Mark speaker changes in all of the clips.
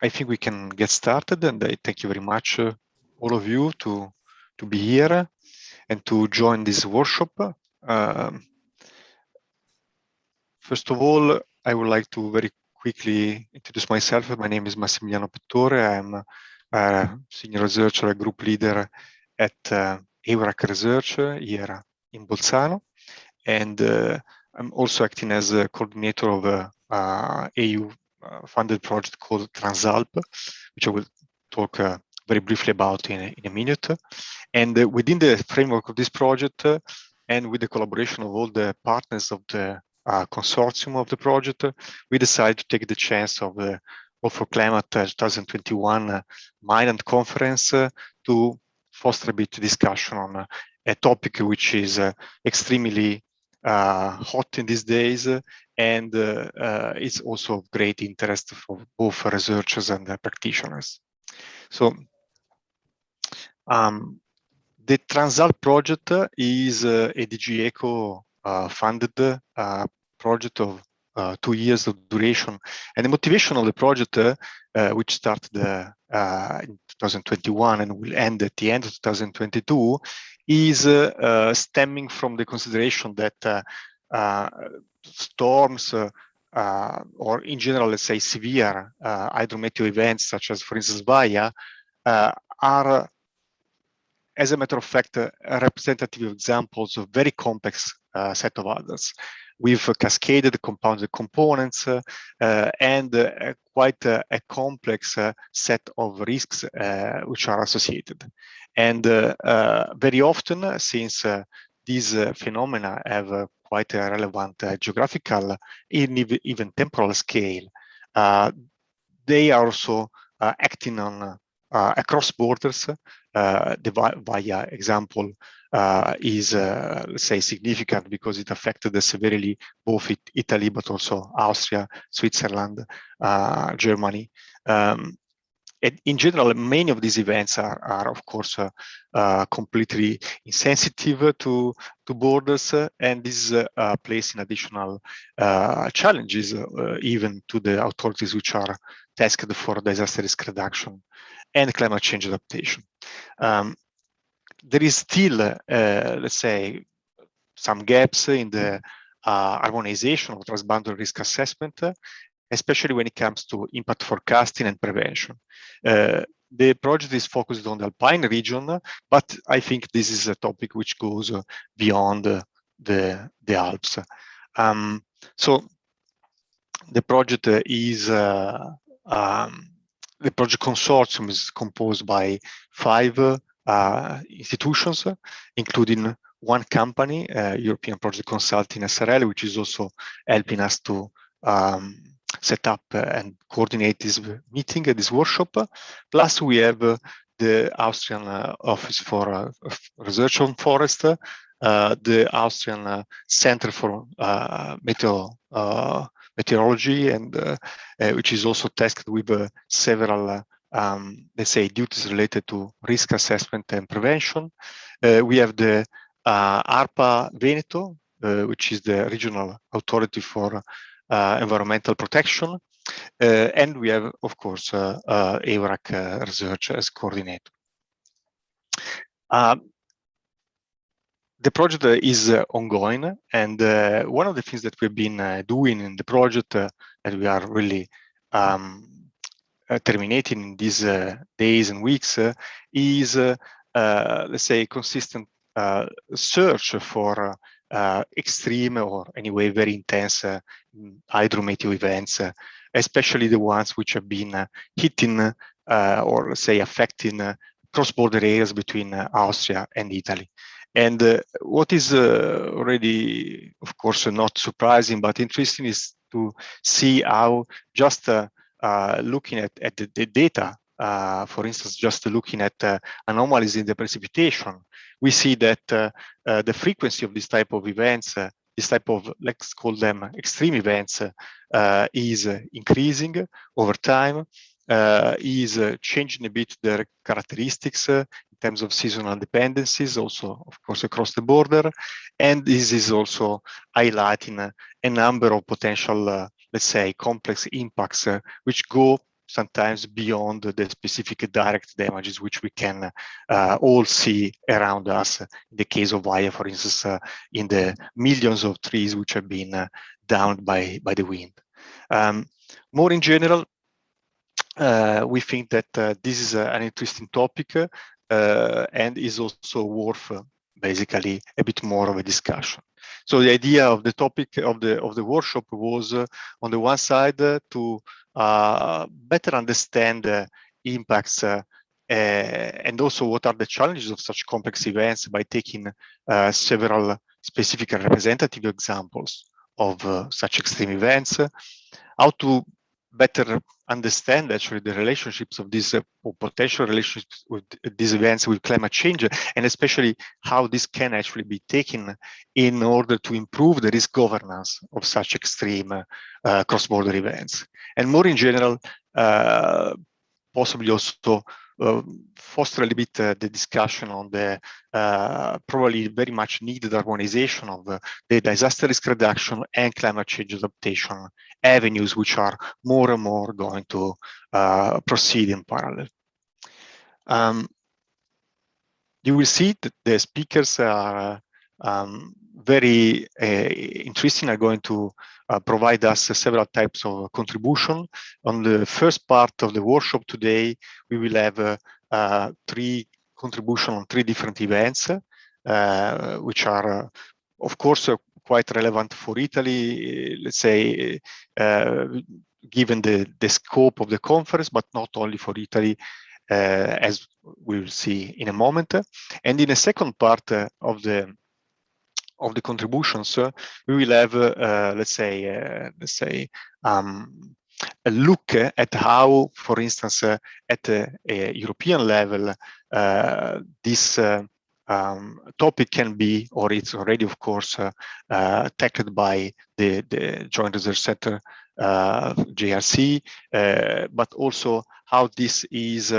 Speaker 1: I think we can get started, and I thank you very much, all of you, to be here and to join this workshop. Um, First of all, I would like to very quickly introduce myself. My name is Massimiliano Pittore. I'm a senior researcher, a group leader at EURAC Research here in Bolzano. And I'm also acting as a coordinator of a EU-funded project called TRANS-ALP, which I will talk very briefly about in a minute. And within the framework of this project, and with the collaboration of all the partners of the consortium of the project, we decided to take the chance of the All for Climate 2021 Mainland Conference to foster a bit discussion on a topic which is extremely hot in these days, and it's also of great interest for both researchers and practitioners. So the TRANS-ALP project is a DG ECO funded project of 2 years of duration. And the motivation of the project, which started in 2021 and will end at the end of 2022, is stemming from the consideration that storms or in general, let's say, severe hydro-meteo events, such as, for instance, Vaia, are, as a matter of fact, representative examples of very complex set of others, with cascaded compounded components and quite a complex set of risks which are associated. And very often, since these phenomena have quite a relevant geographical, even temporal scale, they are also acting on across borders. The Vaia example is, let's say, significant because it affected severely both Italy, but also Austria, Switzerland, Germany. In general, many of these events are of course, completely insensitive to borders, and this placing additional challenges even to the authorities which are tasked for disaster risk reduction and climate change adaptation. There is still, let's say, some gaps in the harmonization of transboundary risk assessment, especially when it comes to impact forecasting and prevention. The project is focused on the Alpine region, but I think this is a topic which goes beyond the Alps. So the project is the project consortium is composed by 5 institutions, including one company, European Project Consulting SRL, which is also helping us to set up and coordinate this meeting, this workshop. Plus, we have the Austrian Office for Research on Forest, the Austrian Center for Meteorology, and which is also tasked with several, let's say, duties related to risk assessment and prevention. We have the ARPA Veneto, which is the regional authority for environmental protection, and we have, of course, EURAC Research as coordinator. The project is ongoing, and one of the things that we've been doing in the project that we are really terminating in these days and weeks is, let's say, consistent search for extreme or anyway very intense hydro-meteo events, especially the ones which have been hitting or, let's say, affecting cross-border areas between Austria and Italy. And what is already, of course, not surprising but interesting is to see how just looking at the data, for instance, just looking at anomalies in the precipitation, we see that the frequency of this type of events, this type of, let's call them extreme events, is increasing over time, is changing a bit their characteristics in terms of seasonal dependencies, also, of course, across the border. And this is also highlighting a number of potential, let's say, complex impacts which go sometimes beyond the specific direct damages which we can all see around us. In the case of Vaia, for instance, in the millions of trees which have been downed by the wind. More in general, we think that this is an interesting topic and is also worth basically a bit more of a discussion. So the idea of the topic of the workshop was, on the one side, to better understand impacts and also what are the challenges of such complex events by taking several specific and representative examples of such extreme events, how to better understand actually the relationships of these or potential relationships with these events with climate change, and especially how this can actually be taken in order to improve the risk governance of such extreme cross-border events. And more in general, possibly also foster a little bit the discussion on the probably very much needed harmonization of the disaster risk reduction and climate change adaptation avenues, which are more and more going to proceed in parallel. You will see that the speakers are very interesting, are going to provide us several types of contribution. On the first part of the workshop today, we will have 3 contributions on 3 different events, which are, of course, quite relevant for Italy, let's say, given the scope of the conference, but not only for Italy, as we will see in a moment. And in the second part of the contributions, we will have, let's say, a look at how, for instance, at a European level, this topic can be, or it's already, of course, tackled by the Joint Research Center, JRC, but also how this is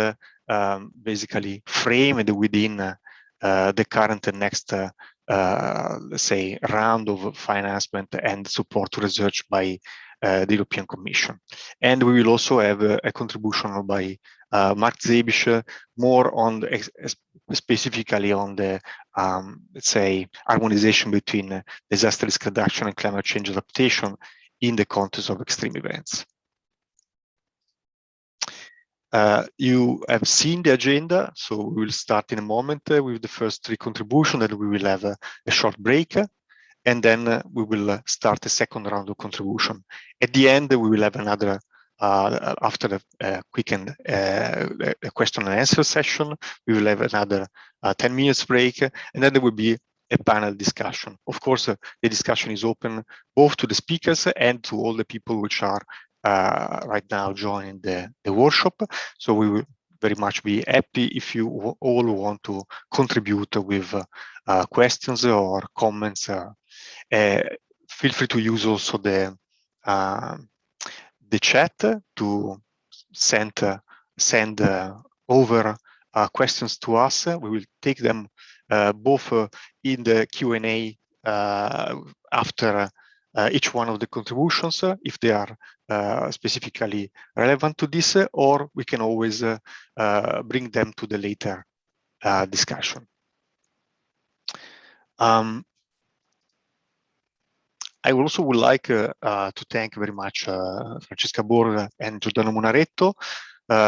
Speaker 1: basically framed within the current and next, let's say, round of financement and support to research by the European Commission. And we will also have a contribution by Mark Zebisch, more on specifically on the, let's say, harmonization between disaster risk reduction and climate change adaptation in the context of extreme events. You have seen the agenda, so we will start in a moment with the first 3 contributions, and we will have a short break, and then we will start a second round of contribution. At the end, we will have another, after a quick and a question and answer session, we will have another 10 minutes break, and then there will be a panel discussion. Of course, the discussion is open both to the speakers and to all the people which are right now joining the workshop. So we will very much be happy if you all want to contribute with questions or comments. Feel free to use also the chat to send over questions to us. We will take them both in the Q&A after each one of the contributions, if they are specifically relevant to this, or we can always bring them to the later discussion. I also would like to thank very much Francesca Borg and Giordano Munaretto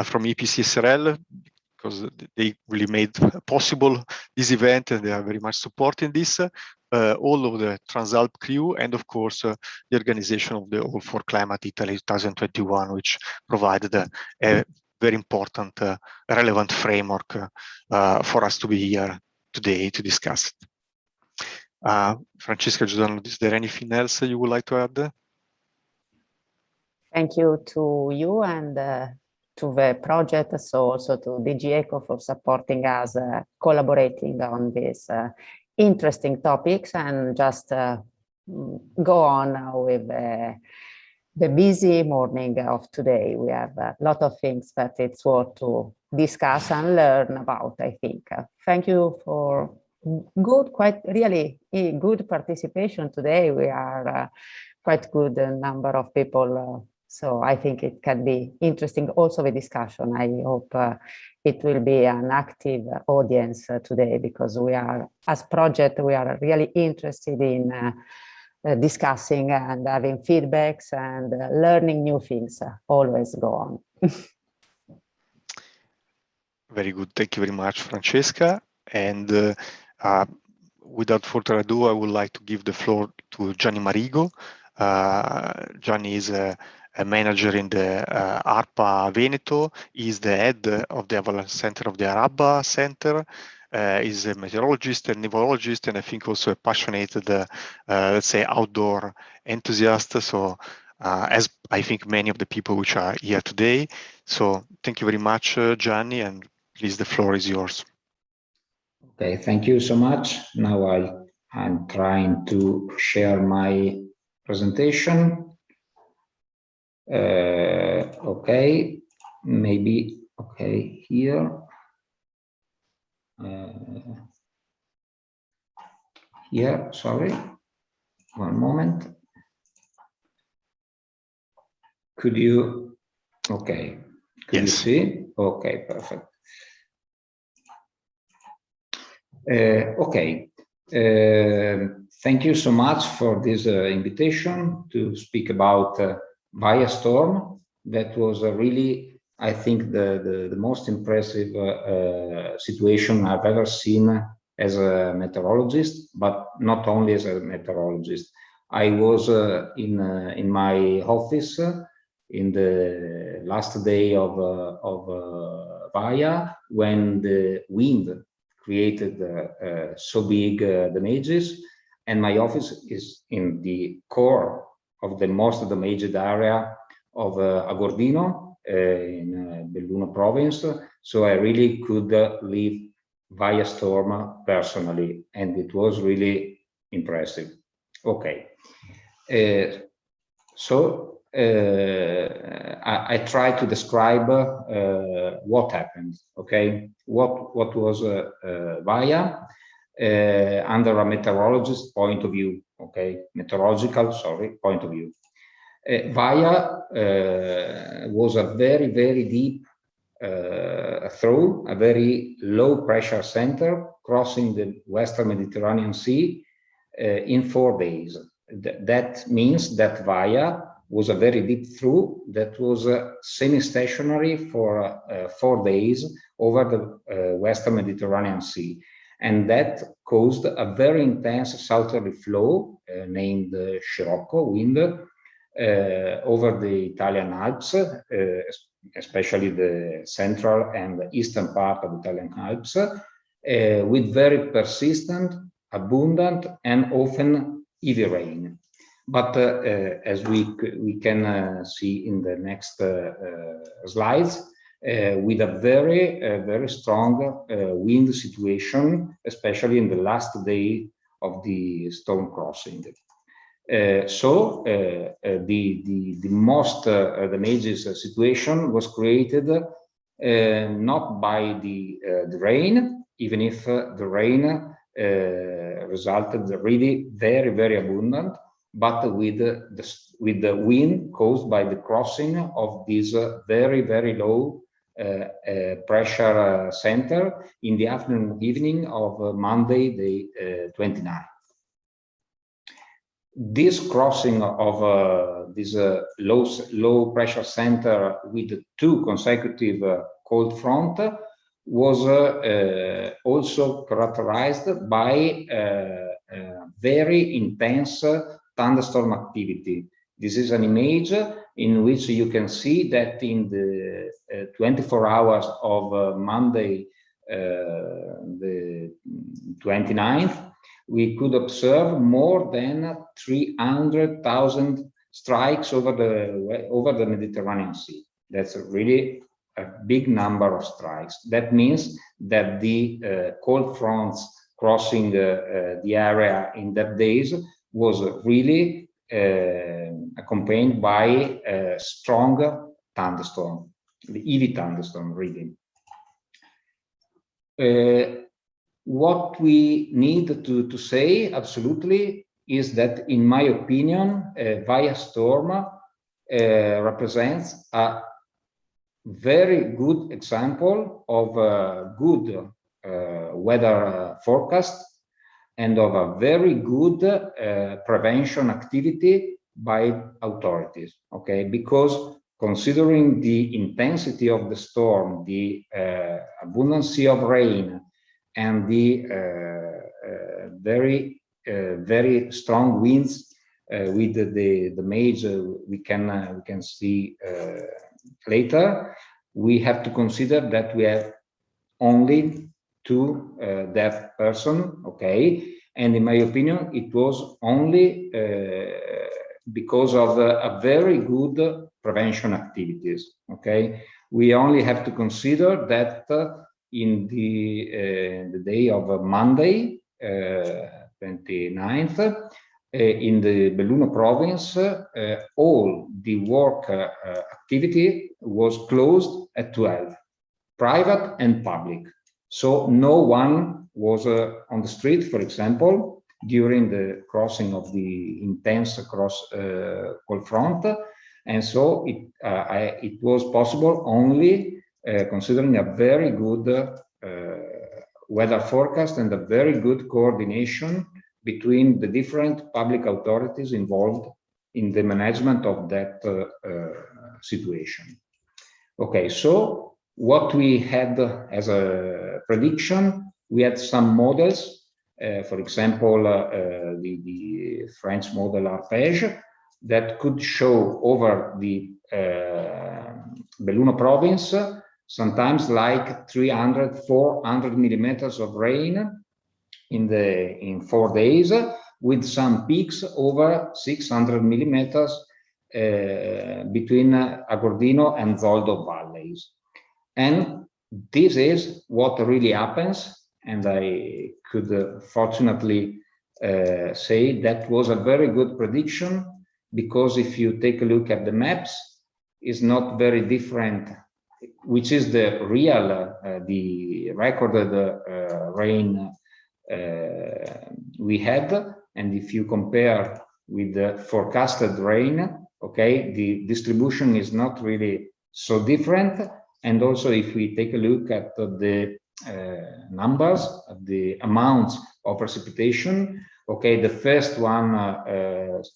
Speaker 1: from EPCSRL, because they really made possible this event and they are very much supporting this. All of the TRANS-ALP crew, and of course the organization of the All for Climate Italy 2021, which provided a very important, relevant framework for us to be here today to discuss it. Francesca, Giordano, is there anything else you would like to add?
Speaker 2: Thank you to you and to the project, so also to DG ECO for supporting us, collaborating on these interesting topics, and just go on with the busy morning of today. We have a lot of things that it's worth to discuss and learn about, I think. Thank you for good, quite really good participation today. We are quite good number of people So I think it can be interesting also the discussion. I hope it will be an active audience today, because we are, as project, we are really interested in discussing and having feedbacks and learning new things. Always go on.
Speaker 1: Very good. Thank you very much, Francesca. And without further ado, I would like to give the floor to Gianni Marigo. Gianni is a manager in the ARPA Veneto. He's the head of the Avalanche Center of the Araba Center. He's a meteorologist and neurologist, and I think also a passionate, let's say, outdoor enthusiast. So, as I think many of the people which are here today. So, thank you very much, Gianni, and please, the floor is yours.
Speaker 3: Okay, thank you so much. Now I'm trying to share my presentation. Okay, maybe, okay, here. Here, sorry, one moment. Could you, okay, could you see? Okay, perfect. Okay, thank you so much for this invitation to speak about Vaia storm. That was really, I think, the most impressive situation I've ever seen as a meteorologist, but not only as a meteorologist. I was in my office in the last day of Vaia, when the wind created so big damages, and my office is in the core of the most damaged area of Agordino in Belluno province. So I really could live Vaia storm personally, and it was really impressive. Okay, so I try to describe what happened. Okay, what was Vaia under a meteorologist point of view. Okay, meteorological, sorry, point of view. Vaia was a very, very deep through a very low pressure center crossing the Western Mediterranean Sea in 4 days. That means that Vaia was a very deep through that was semi-stationary for 4 days over the Western Mediterranean Sea. And that caused a very intense southerly flow named Scirocco wind over the Italian Alps, especially the central and eastern part of the Italian Alps, with very persistent, abundant, and often heavy rain. But as we can see in the next slides, with a very strong wind situation, especially in the last day of the storm crossing. So the most damages situation was created not by the rain, even if the rain resulted really very abundant, but with the wind caused by the crossing of this very low pressure center in the afternoon evening of Monday, the 29th. This crossing of this low pressure center with 2 consecutive cold front was also characterized by very intense thunderstorm activity. This is an image in which you can see that in the 24 hours of Monday, the 29th, we could observe more than 300,000 strikes over the Mediterranean Sea. That's really a big number of strikes. That means that the cold fronts crossing the area in that days was really accompanied by a strong thunderstorm, the heavy thunderstorm really. What we need to say absolutely is that, in my opinion, Vaia storm represents a very good example of a good weather forecast and of a very good prevention activity by authorities, okay? Because considering the intensity of the storm, the abundance of rain, and the very strong winds with the major we can see later, we have to consider that we have only 2 deaf person, okay? And in my opinion, it was only because of a very good prevention activities, okay? We only have to consider that in the day of Monday, 29th, in the Belluno province, all the work activity was closed at 12, private and public. So no one was on the street, for example, during the crossing of the intense cross cold front. And so it was possible only considering a very good weather forecast and a very good coordination between the different public authorities involved in the management of that situation. Okay, so what we had as a prediction, we had some models, for example, the French model ARPAV, that could show over the Belluno province sometimes like 300, 400 millimeters of rain in 4 days, with some peaks over 600 millimeters between Agordino and Zoldo valleys. And this is what really happens, and I could fortunately say that was a very good prediction, because if you take a look at the maps, it's not very different, which is the real, the recorded rain we had, and if you compare with the forecasted rain, okay, the distribution is not really so different. And also, if we take a look at the numbers, the amounts of precipitation, okay, the first one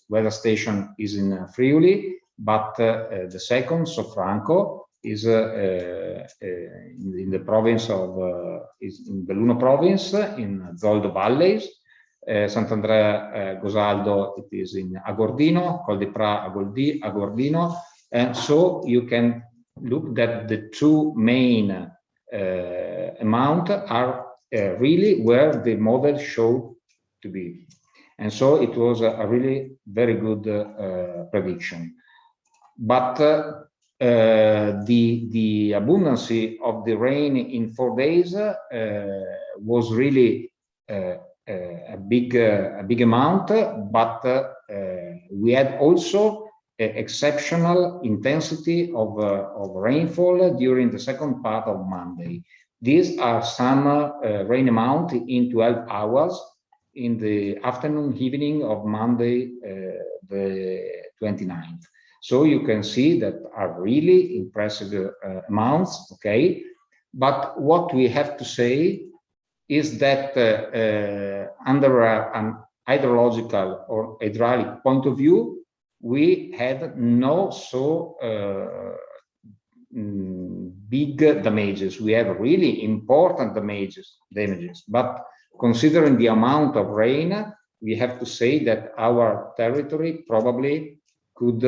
Speaker 3: weather station is in Friuli, but the second, Sofranco, is in the province of is in Belluno province in Zoldo valleys. Sant'Andrea Gosaldo, it is in Agordino, Col de Pra Agordino, and so you can look that the 2 main amount are really where the model showed to be, and so it was a really very good prediction. But the abundance of the rain in 4 days was really a big amount, but we had also exceptional intensity of rainfall during the second part of Monday. These are some rain amount in 12 hours in the afternoon, evening of Monday, the 29th. So you can see that are really impressive amounts, okay? But what we have to say is that under an hydrological or hydraulic point of view, we had no so big damages. We have really important damages, but considering the amount of rain, we have to say that our territory probably could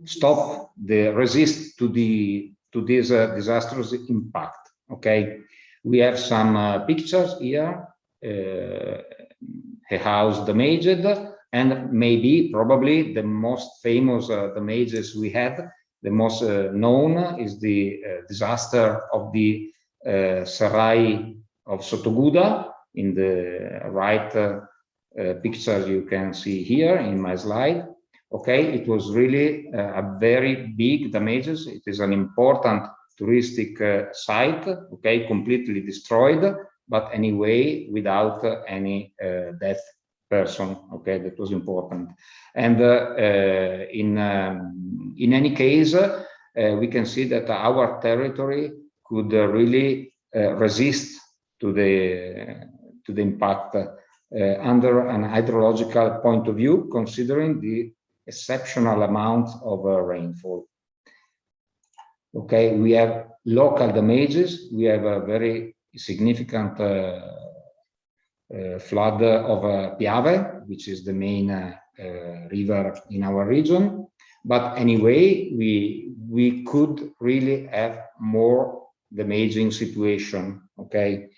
Speaker 3: stop the resist to this disastrous impact. Okay, we have some pictures here, a house damaged, and maybe probably the most famous damages we had, the most known is the disaster of the Serai of Sotoguda. In the right picture you can see here in my slide. Okay, it was really a very big damages. It is an important touristic site, okay, completely destroyed, but anyway, without any death person. Okay, that was important. And in any case, we can see that our territory could really resist to the impact under an hydrological point of view, considering the exceptional amount of rainfall. Okay, we have local damages. We have a very significant flood of Piave, which is the main river in our region. But anyway, we could really have more damaging situation. Okay,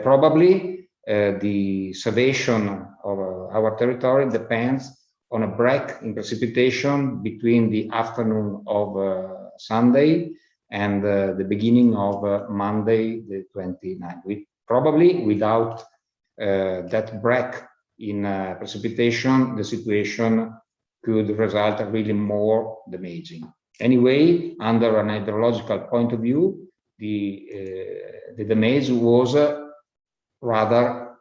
Speaker 3: probably the salvation of our territory depends on a break in precipitation between the afternoon of Sunday and the beginning of Monday, the 29th. Probably without that break in precipitation, the situation could result really more damaging. Anyway, under an hydrological point of view, the damage was rather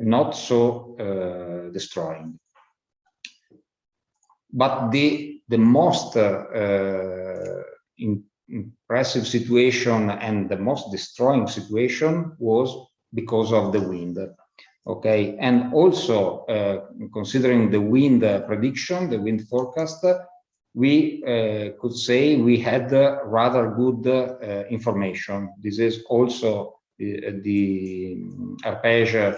Speaker 3: not so destroying. But the most impressive situation and the most destroying situation was because of the wind. Okay, and also considering the wind prediction, the wind forecast, we could say we had rather good information. This is also the ARPAV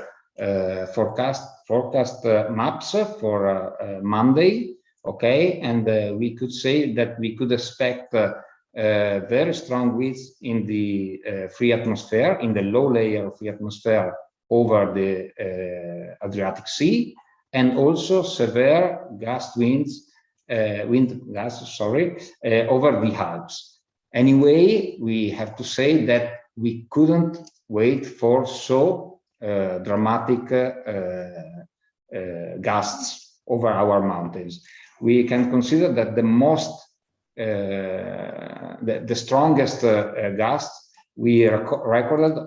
Speaker 3: forecast maps for Monday. Okay, and we could say that we could expect very strong winds in the free atmosphere, in the low layer of the atmosphere over the Adriatic Sea, and also severe gust winds, over the Alps. Anyway, we have to say that we couldn't wait for so dramatic gusts over our mountains. We can consider that the strongest gusts we recorded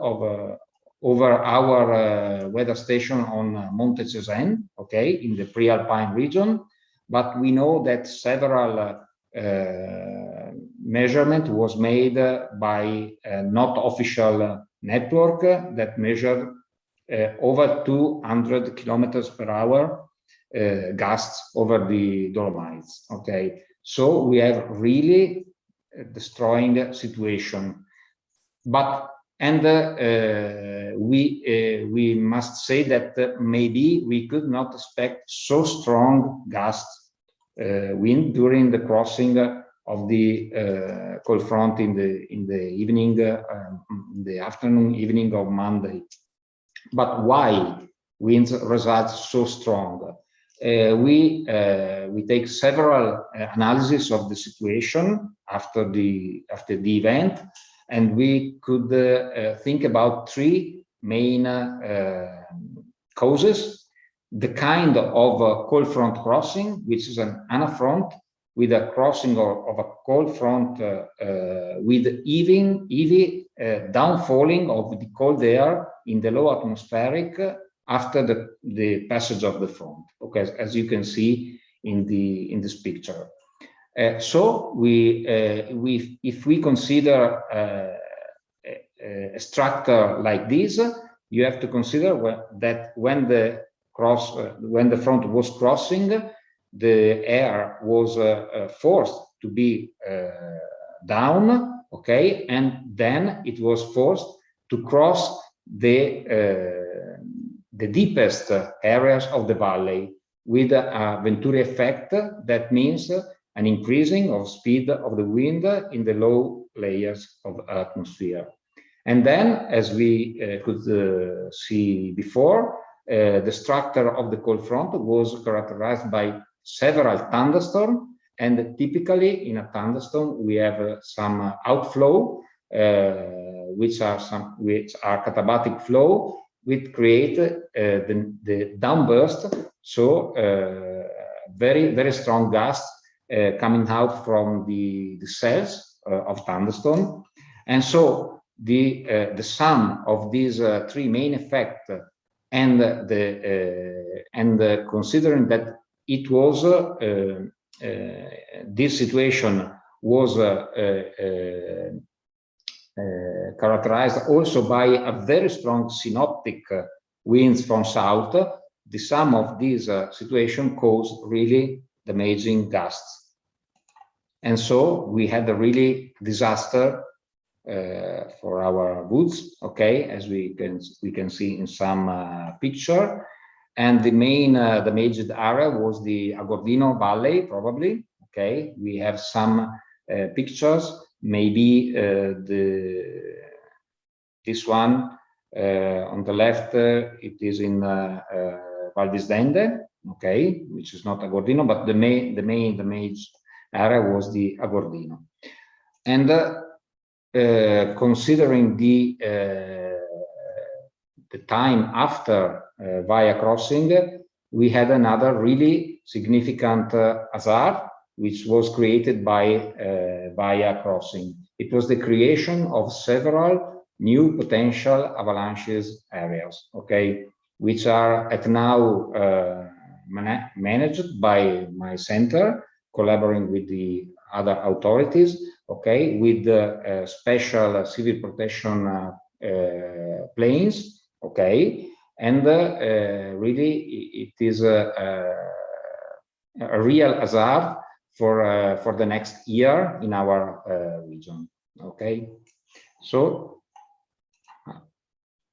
Speaker 3: over our weather station on Monte Cesena, okay, in the pre-alpine region. But we know that several measurement was made by a not official network that measured over 200 kilometers per hour gusts over the Dolomites. Okay, so we have really a destroying situation. But we must say that maybe we could not expect so strong gust wind during the crossing of the cold front in the evening, the afternoon, evening of Monday. But why winds result so strong? We take several analyses of the situation after the event, and we could think about three main causes. The kind of cold front crossing, which is an anafront with a crossing of a cold front with heavy downfalling of the cold air in the low atmospheric after the passage of the front. Okay, as you can see in this picture. So if we consider a structure like this, you have to consider that when the front was crossing, the air was forced to be down, okay, and then it was forced to cross the deepest areas of the valley with a Venturi effect. That means an increasing of speed of the wind in the low layers of atmosphere. And then, as we could see before, the structure of the cold front was characterized by several thunderstorms, and typically in a thunderstorm we have some outflow, which are katabatic flow, which create the downburst. So very strong gusts coming out from the cells of thunderstorm. And so the sum of these three main effects, and considering that it was this situation was characterized also by a very strong synoptic winds from south, the sum of these situation caused really damaging gusts. And so we had a really disaster for our woods, okay, as we can see in some picture. And the main damaged area was the Agordino Valley, probably. Okay, we have some pictures. Maybe this one on the left, it is in Val d'Isdende, okay, which is not Agordino, but the main damaged area was the Agordino. And considering the time after Vaia crossing, we had another really significant hazard, which was created by Vaia crossing. It was the creation of several new potential avalanches areas, okay, which are at now managed by my center, collaborating with the other authorities, okay, with the special civil protection planes, okay, and really it is a real hazard for the next year in our region, okay. So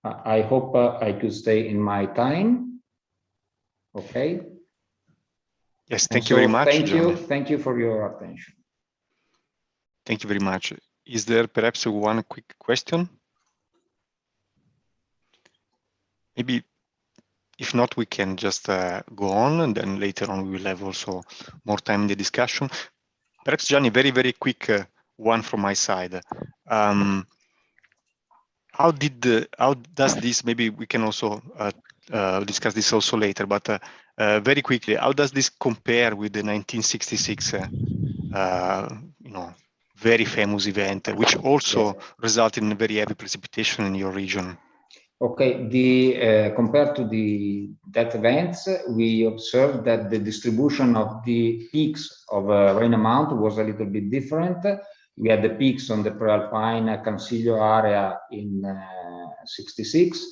Speaker 3: I hope I could stay in my time, okay.
Speaker 1: Yes, thank you very much.
Speaker 3: Thank you for your attention.
Speaker 1: Thank you very much. Is there perhaps one quick question? Maybe, if not, we can just go on, and then later on we will have also more time in the discussion. Perhaps, Gianni, very, very quick one from my side. How does this, maybe we can also discuss this also later, but very quickly, how does this compare with the 1966 very famous event, which also resulted in very heavy precipitation in your region?
Speaker 3: Okay, compared to that events, we observed that the distribution of the peaks of rain amount was a little bit different. We had the peaks on the Prealpine Cansiglio area in 66,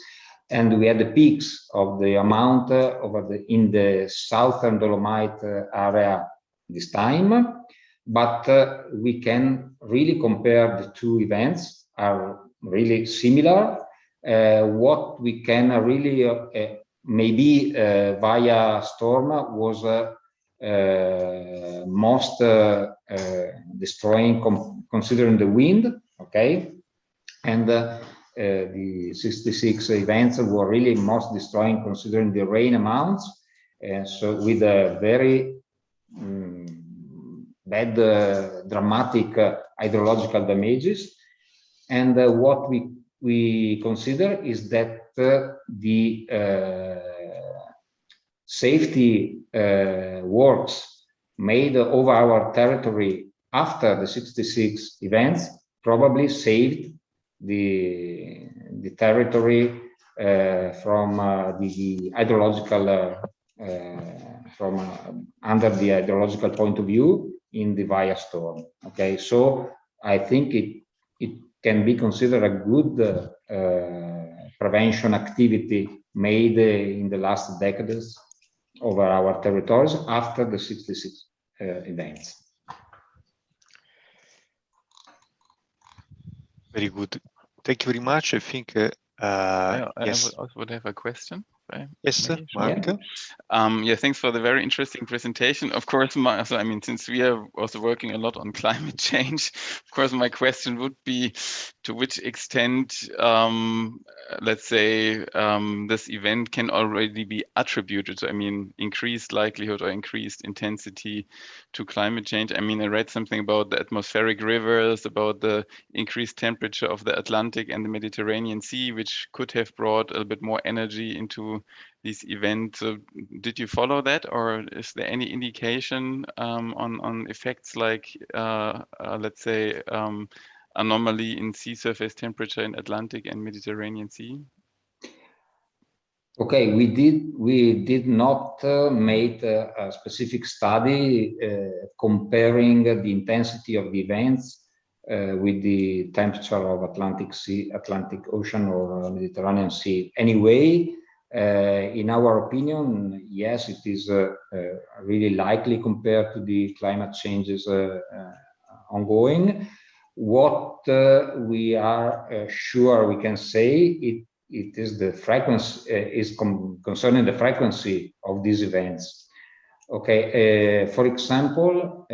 Speaker 3: and we had the peaks of the amount in the southern Dolomite area this time. But we can really compare the two events, are really similar. What we can really maybe Vaia storm was most destroying considering the wind, okay, and the 66 events were really most destroying considering the rain amounts, so with a very bad dramatic hydrological damages. And what we consider is that the safety works made over our territory after the 66 events probably saved the territory from the hydrological from under the hydrological point of view in the Vaia storm. Okay, so I think it can be considered a good prevention activity made in the last decades over our territories after the 66 events.
Speaker 1: Very good. Thank you very much. I think yes.
Speaker 4: I also would have a question. Right?
Speaker 1: Yes, sir. Mark.
Speaker 4: Yeah, thanks for the very interesting presentation. Of course, I mean, since we are also working a lot on climate change, of course, my question would be to which extent, let's say, this event can already be attributed, I mean, increased likelihood or increased intensity to climate change. I mean, I read something about the atmospheric rivers, about the increased temperature of the Atlantic and the Mediterranean Sea, which could have brought a little bit more energy into these events. So did you follow that, or is there any indication on effects like, let's say, anomaly in sea surface temperature in Atlantic and Mediterranean Sea?
Speaker 3: Okay, we did not make a specific study comparing the intensity of the events with the temperature of Atlantic Ocean or Mediterranean Sea. Anyway, in our opinion, yes, it is really likely compared to the climate changes ongoing. What we are sure we can say, it is the frequency, concerning the frequency of these events. Okay, for example,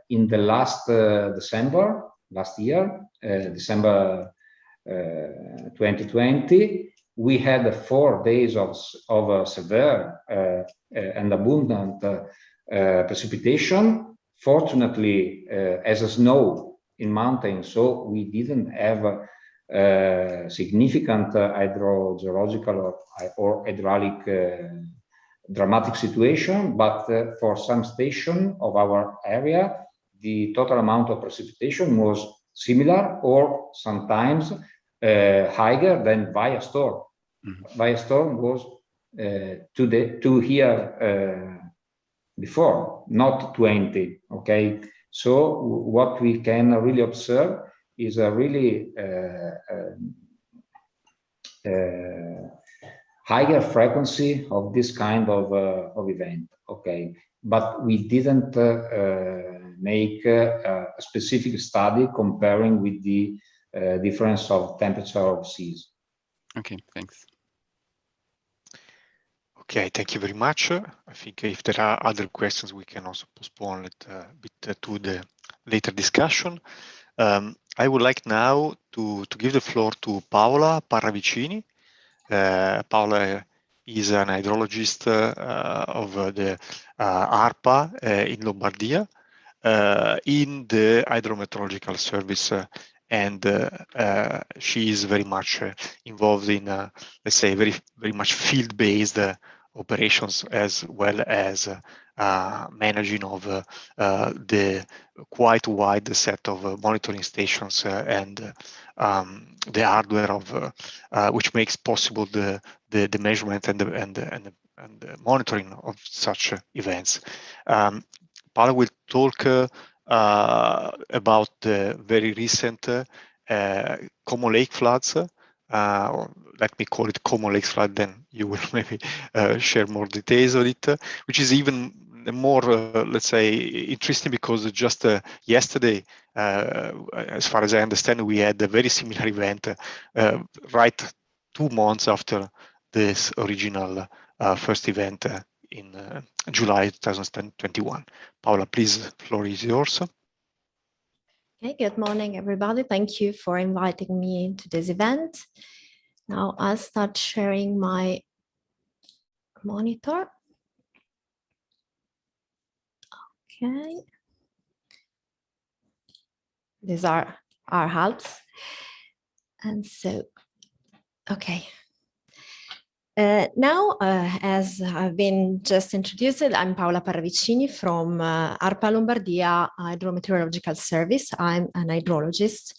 Speaker 3: in the last December, last year, December 2020, we had 4 days of severe and abundant precipitation. Fortunately, as a snow in mountains, so we didn't have significant hydrogeological or hydraulic dramatic situation, but for some station of our area, the total amount of precipitation was similar or sometimes higher than Vaia storm. Vaia storm was 2 here before, not 20. Okay, so what we can really observe is a really higher frequency of this kind of event. Okay, but we didn't make a specific study comparing with the difference of temperature of seas.
Speaker 4: Okay, thanks.
Speaker 1: Okay, thank you very much. I think if there are other questions, we can also postpone it a bit to the later discussion. I would like now to give the floor to Paola Parravicini. Paola is an hydrologist of the ARPA in Lombardia in the hydrometeorological service, and she is very much involved in, let's say, very much field-based operations, as well as managing of the quite wide set of monitoring stations and the hardware of which makes possible the measurement and the monitoring of such events. Paola will talk about the very recent Como Lake floods. Or let me call it Como Lake flood, then you will maybe share more details on it, which is even more, let's say, interesting because just yesterday, as far as I understand, we had a very similar event right 2 months after this original first event in July 2021. Paola, please, the floor is yours.
Speaker 5: Okay, good morning, everybody. Thank you for inviting me to this event. Now I'll start sharing my monitor. Okay. These are our Alps. And so, okay. Now, as I've been just introduced, I'm Paola Parravicini from ARPA Lombardia Hydrometeorological Service. I'm an hydrologist,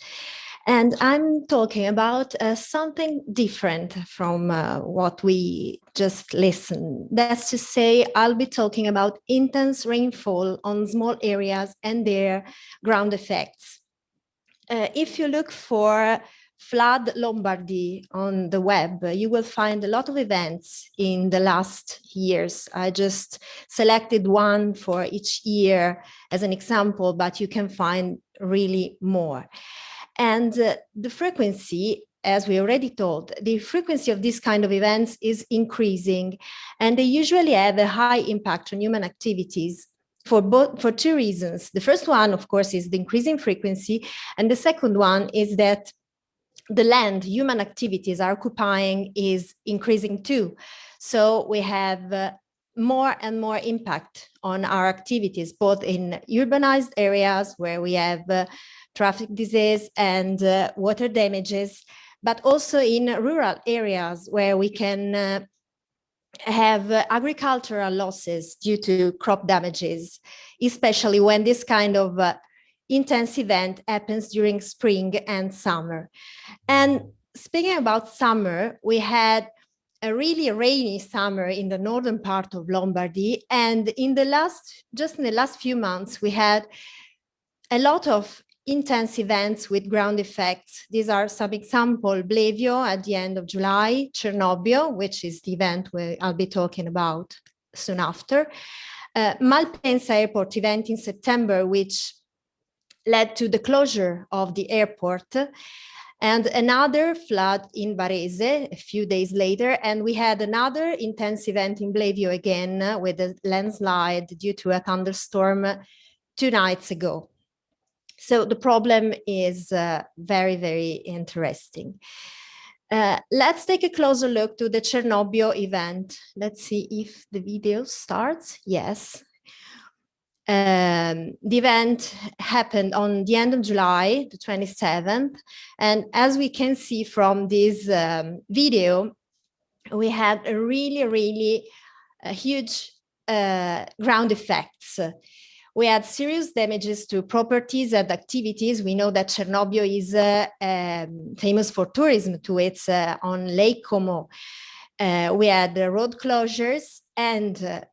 Speaker 5: and I'm talking about something different from what we just listened. That's to say, I'll be talking about intense rainfall on small areas and their ground effects. If you look for Flood Lombardy on the web, you will find a lot of events in the last years. I just selected one for each year as an example, but you can find really more. And the frequency, as we already told, the frequency of this kind of events is increasing, and they usually have a high impact on human activities for 2 reasons. The first one, of course, is the increasing frequency, and the second one is that the land human activities are occupying is increasing too. So we have more and more impact on our activities, both in urbanized areas where we have traffic disease and water damages, but also in rural areas where we can have agricultural losses due to crop damages, especially when this kind of intense event happens during spring and summer. And speaking about summer, we had a really rainy summer in the northern part of Lombardy. And just in the last few months, we had a lot of intense events with ground effects. These are some examples: Blevio at the end of July, Chernobyl, which is the event I'll be talking about soon after, Malpensa airport event in September, which led to the closure of the airport, and another flood in Varese a few days later. And we had another intense event in Blevio again with a landslide due to a thunderstorm 2 nights ago. So the problem is very, very interesting. Let's take a closer look to the Chernobyl event. Let's see if the video starts. Yes. The event happened on the end of July, the 27th. And as we can see from this video, we had a really huge ground effects. We had serious damages to properties and activities. We know that Chernobyl is famous for tourism too. It's on Lake Como. We had road closures, and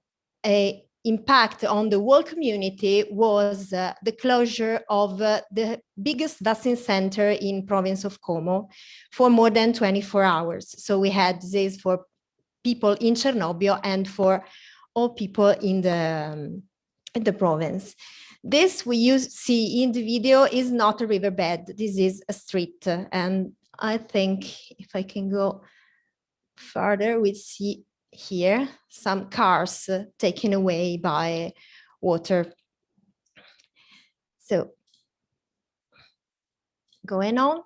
Speaker 5: a impact on the whole community was the closure of the biggest vaccine center in province of Como for more than 24 hours. So we had this for people in Chernobyl and for all people in the province. This we see in the video is not a riverbed. This is a street. And I think if I can go further, we see here some cars taken away by water. So going on.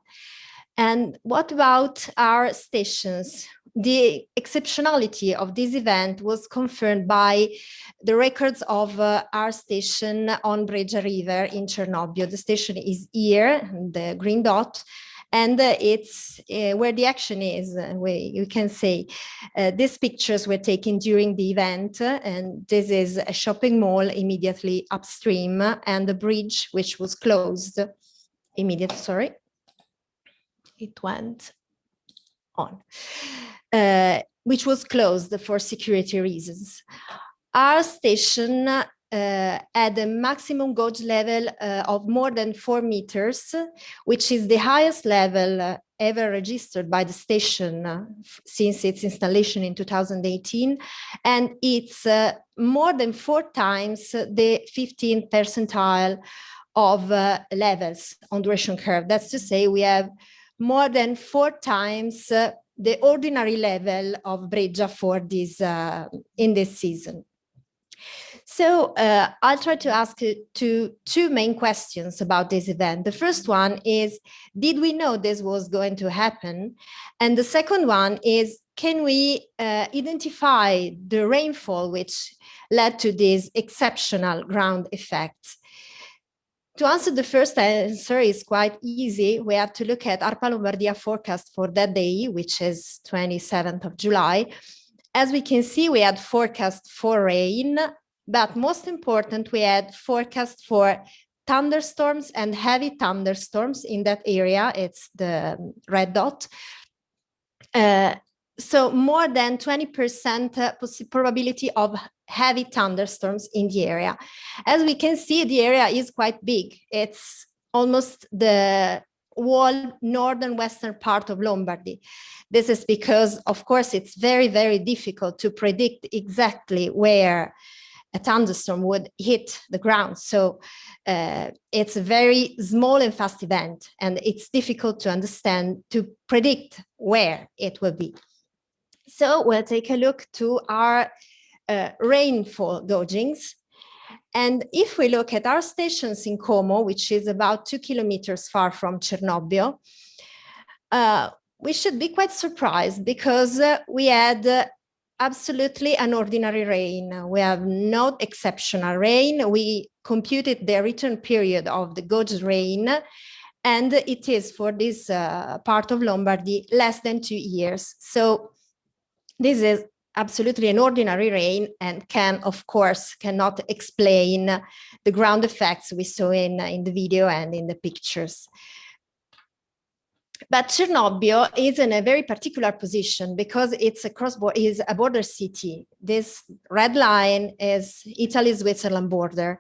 Speaker 5: And what about our stations? The exceptionality of this event was confirmed by the records of our station on Breggia River in Chernobyl. The station is here, the green dot, and it's where the action is. You can say these pictures were taken during the event, and this is a shopping mall immediately upstream, and the bridge which was closed immediately. Sorry, it went on, which was closed for security reasons. Our station at a maximum gauge level of more than 4 meters, which is the highest level ever registered by the station since its installation in 2018. And it's more than 4 times the 15th percentile of levels on duration curve. That's to say, we have more than 4 times the ordinary level of Breggia for this in this season. So I'll try to ask you 2 main questions about this event. The first one is, did we know this was going to happen? And the second one is, can we identify the rainfall which led to these exceptional ground effects? To answer the first answer is quite easy. We have to look at ARPA Lombardia forecast for that day, which is 27th of July. As we can see, we had forecast for rain, but most important, we had forecast for thunderstorms and heavy thunderstorms in that area. It's the red dot. So more than 20% probability of heavy thunderstorms in the area. As we can see, the area is quite big. It's almost the whole northern western part of Lombardy. This is because, of course, it's very, very difficult to predict exactly where a thunderstorm would hit the ground. So it's a very small and fast event, and it's difficult to understand, to predict where it will be. So we'll take a look to our rainfall gaugings. And if we look at our stations in Como, which is about 2 kilometers far from Chernobyl, we should be quite surprised because we had absolutely an ordinary rain. We have no exceptional rain. We computed the return period of the gauge rain, and it is for this part of Lombardy less than 2 years. So this is absolutely an ordinary rain and of course, cannot explain the ground effects we saw in the video and in the pictures. But Cernobbio is in a very particular position because it's a border city. This red line is Italy-Switzerland border,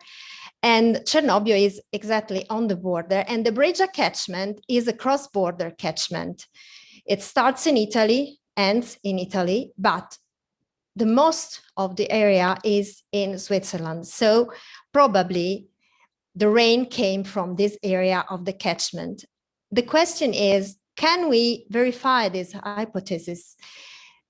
Speaker 5: and Cernobbio is exactly on the border, and the Breggia catchment is a cross-border catchment. It starts in Italy, ends in Italy, but the most of the area is in Switzerland. So probably the rain came from this area of the catchment. The question is, can we verify this hypothesis?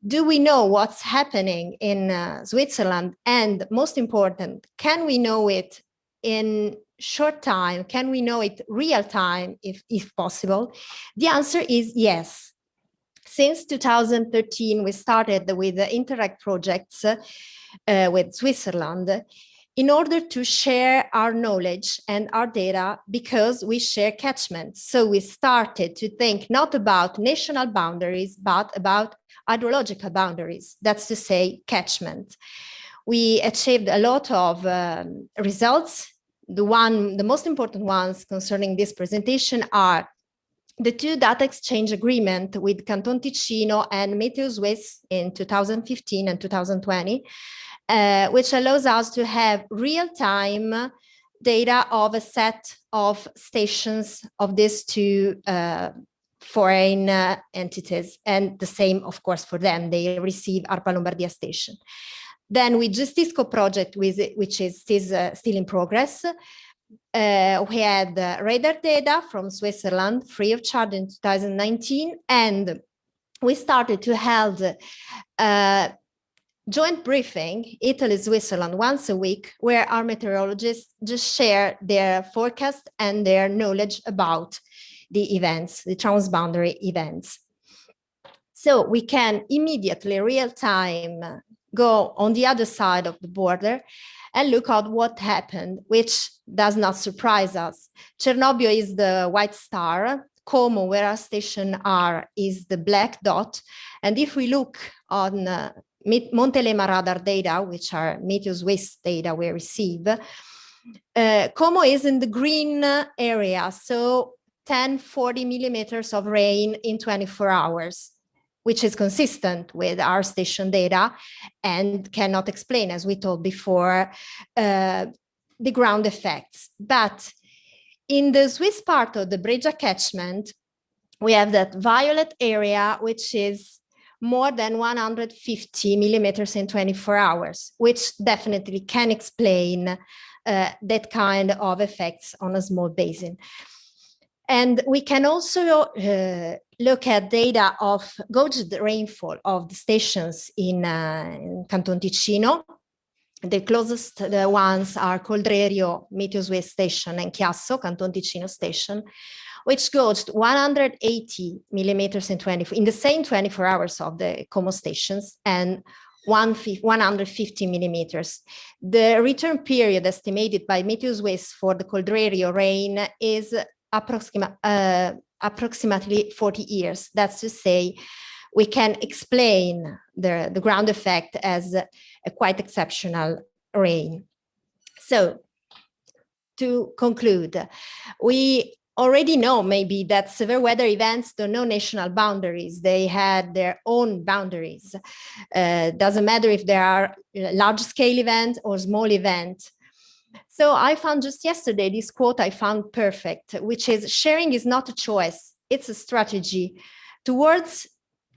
Speaker 5: Do we know what's happening in Switzerland? And most important, can we know it in short time? Can we know it real time, if possible? The answer is yes. Since 2013, we started with the EURAC projects with Switzerland in order to share our knowledge and our data, because we share catchments. So we started to think not about national boundaries, but about hydrological boundaries. That's to say, catchment. We achieved a lot of results. The most important ones concerning this presentation are the two data exchange agreement with Canton Ticino and Meteo Swiss in 2015 and 2020, which allows us to have real-time data of a set of stations of these two foreign entities, and the same, of course, for them. They receive ARPA Lombardia station. Then with Gestisco project, which is still in progress, we had radar data from Switzerland free of charge in 2019, and we started to hold joint briefing, Italy-Switzerland, once a week, where our meteorologists just share their forecast and their knowledge about the events, the transboundary events. So we can immediately, real time, go on the other side of the border and look at what happened, which does not surprise us. Cernobbio is the white star. Como, where our stations are, is the black dot. And if we look on Montelema radar data, which are Meteo Swiss data we receive, Como is in the green area, so 10-40 millimeters of rain in 24 hours, which is consistent with our station data and cannot explain, as we told before, the ground effects. But in the Swiss part of the Breggia catchment, we have that violet area, which is more than 150 millimeters in 24 hours, which definitely can explain that kind of effects on a small basin. And we can also look at data of gauged rainfall of the stations in Canton Ticino. The closest ones are Coldrerio, Meteo Swiss station, and Chiasso, Canton Ticino station, which gauged 180 millimeters in the same 24 hours of the Como stations, and 150 millimeters. The return period estimated by Meteo Swiss for the Coldrerio rain is approximately 40 years. That's to say, we can explain the ground effect as a quite exceptional rain. So, to conclude, we already know maybe that severe weather events don't know national boundaries. They had their own boundaries. Doesn't matter if there are large-scale events or small events. So I found just yesterday this quote I found perfect, which is, sharing is not a choice, it's a strategy. Towards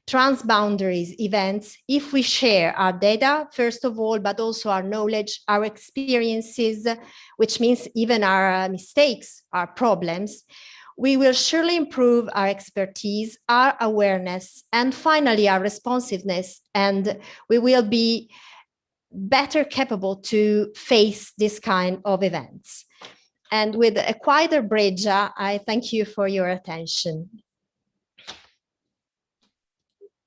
Speaker 5: transboundaries events, if we share our data, first of all, but also our knowledge, our experiences, which means even our mistakes, our problems, we will surely improve our expertise, our awareness, and finally our responsiveness, and we will be better capable to face this kind of events. And with a quieter Breggia, I thank you for your attention.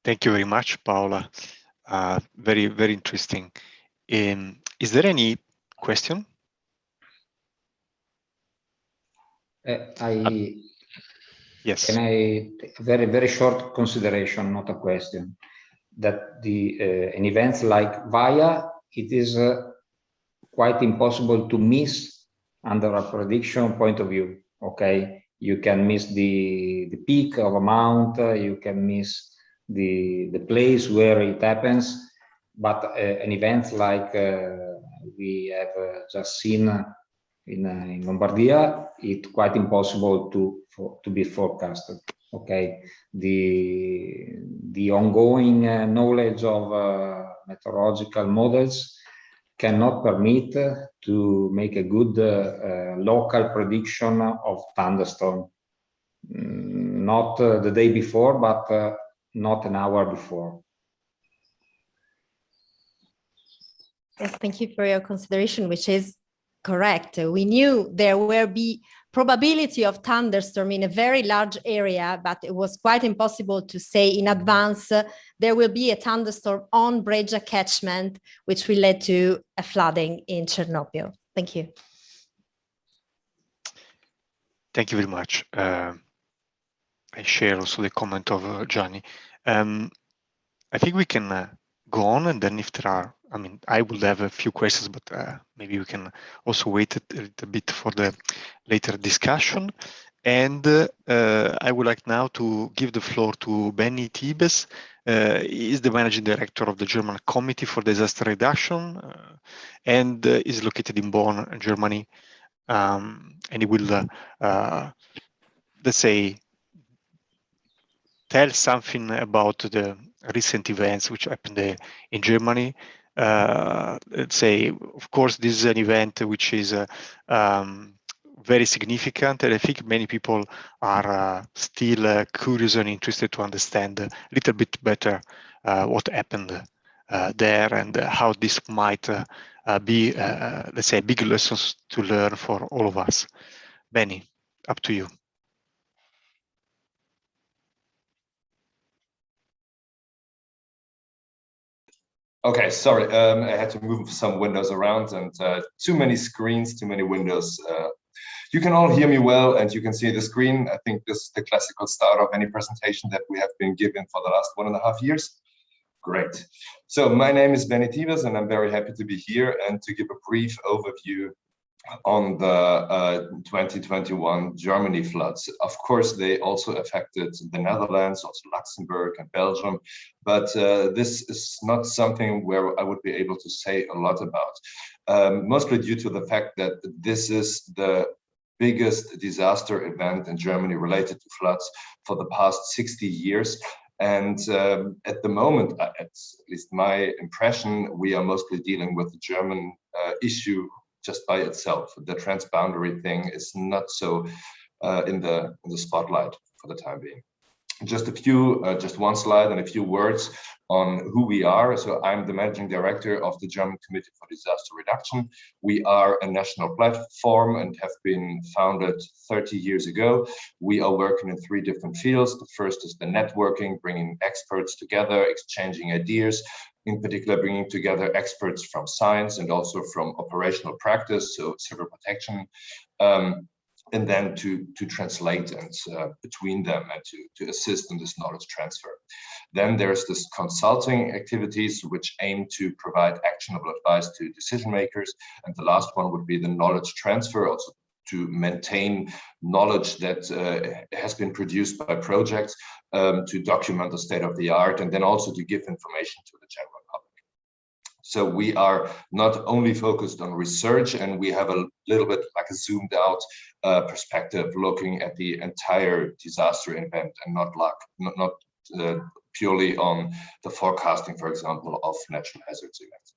Speaker 1: Thank you very much, Paola. Very, very interesting. Is there any question?
Speaker 3: Yes.
Speaker 1: Can
Speaker 3: I very, very short consideration, not a question. that in events like Vaia, it is quite impossible to miss under a prediction point of view. Okay, you can miss the peak of amount, you can miss the place where it happens, but an event like we have just seen in Lombardia, it's quite impossible to be forecasted. Okay, the ongoing knowledge of meteorological models cannot permit to make a good local prediction of thunderstorm. Not the day before, but not an hour before.
Speaker 5: Yes, thank you for your consideration, which is correct. We knew there will be probability of thunderstorm in a very large area, but it was quite impossible to say in advance there will be a thunderstorm on Breggia catchment, which will lead to a flooding in Chernobyl. Thank you.
Speaker 1: Thank you very much. I share also the comment of Gianni. I think we can go on, and then if there are, I mean, I will have a few questions, but maybe we can also wait a little bit for the later discussion. And I would like now to give the floor to Benny Tibes. He is the Managing Director of the German Committee for Disaster Reduction and is located in Bonn, Germany. And he will, let's say, tell something about the recent events which happened in Germany. Let's say, of course, this is an event which is very significant, and I think many people are still curious and interested to understand a little bit better what happened there and how this might be, let's say, big lessons to learn for all of us. Benny, up to you.
Speaker 6: Okay, sorry, I had to move some windows around and too many screens, too many windows. You can all hear me well and you can see the screen. I think this is the classical start of any presentation that we have been given for the last 1.5 years. Great. So my name is Benny Tibes and I'm very happy to be here and to give a brief overview on the 2021 Germany floods. Of course, they also affected the Netherlands, also Luxembourg and Belgium, but this is not something where I would be able to say a lot about, mostly due to the fact that this is the biggest disaster event in Germany related to floods for the past 60 years. And at the moment, at least my impression, we are mostly dealing with the German issue just by itself. The transboundary thing is not so in the spotlight for the time being. Just one slide and a few words on who we are. So I'm the Managing Director of the German Committee for Disaster Reduction. We are a national platform and have been founded 30 years ago. We are working in 3 different fields. The first is the networking, bringing experts together, exchanging ideas, in particular bringing together experts from science and also from operational practice, so civil protection, and then to translate and between them and to assist in this knowledge transfer. Then there's this consulting activities which aim to provide actionable advice to decision makers. And the last one would be the knowledge transfer, also to maintain knowledge that has been produced by projects, to document the state of the art, and then also to give information to the general public. So we are not only focused on research, and we have a little bit like a zoomed out perspective, looking at the entire disaster event and not purely on the forecasting, for example, of natural hazards events.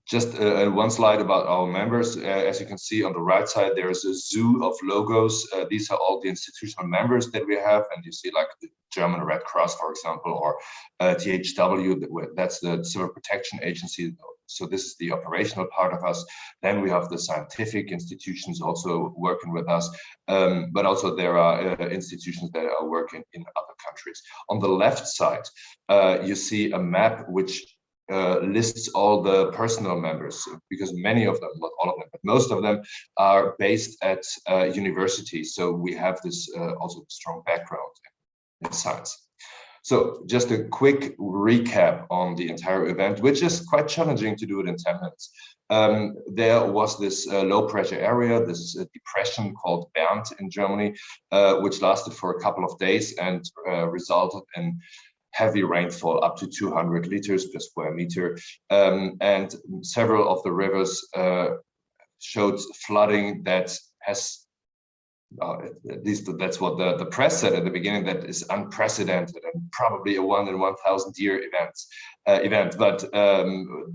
Speaker 6: Just one slide about our members. As you can see on the right side, there is a zoo of logos. These are all the institutional members that we have. And you see like the German Red Cross, for example, or THW, that's the Civil Protection Agency. So this is the operational part of us. Then we have the scientific institutions also working with us. But also there are institutions that are working in other countries. On the left side, you see a map which lists all the personnel members, because many of them, not all of them, but most of them are based at universities. So we have this also strong background in science. So just a quick recap on the entire event, which is quite challenging to do it in 10 minutes. There was this low pressure area, this depression called Bernd in Germany, which lasted for a couple of days and resulted in heavy rainfall up to 200 liters per square meter. And several of the rivers showed flooding that has, at least that's what the press said at the beginning, that is unprecedented and probably a 1 in 1,000 year event, but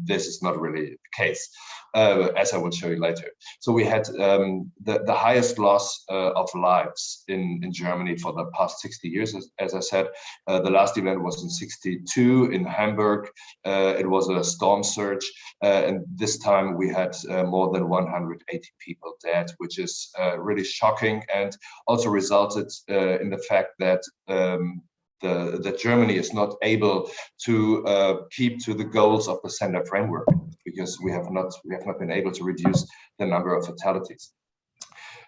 Speaker 6: this is not really the case, as I will show you later. So we had the highest loss of lives in Germany for the past 60 years, as I said. The last event was in '62 in Hamburg. It was a storm surge, and this time we had more than 180 people dead, which is really shocking, and also resulted in the fact that that Germany is not able to keep to the goals of the Sender framework, because we have not been able to reduce the number of fatalities.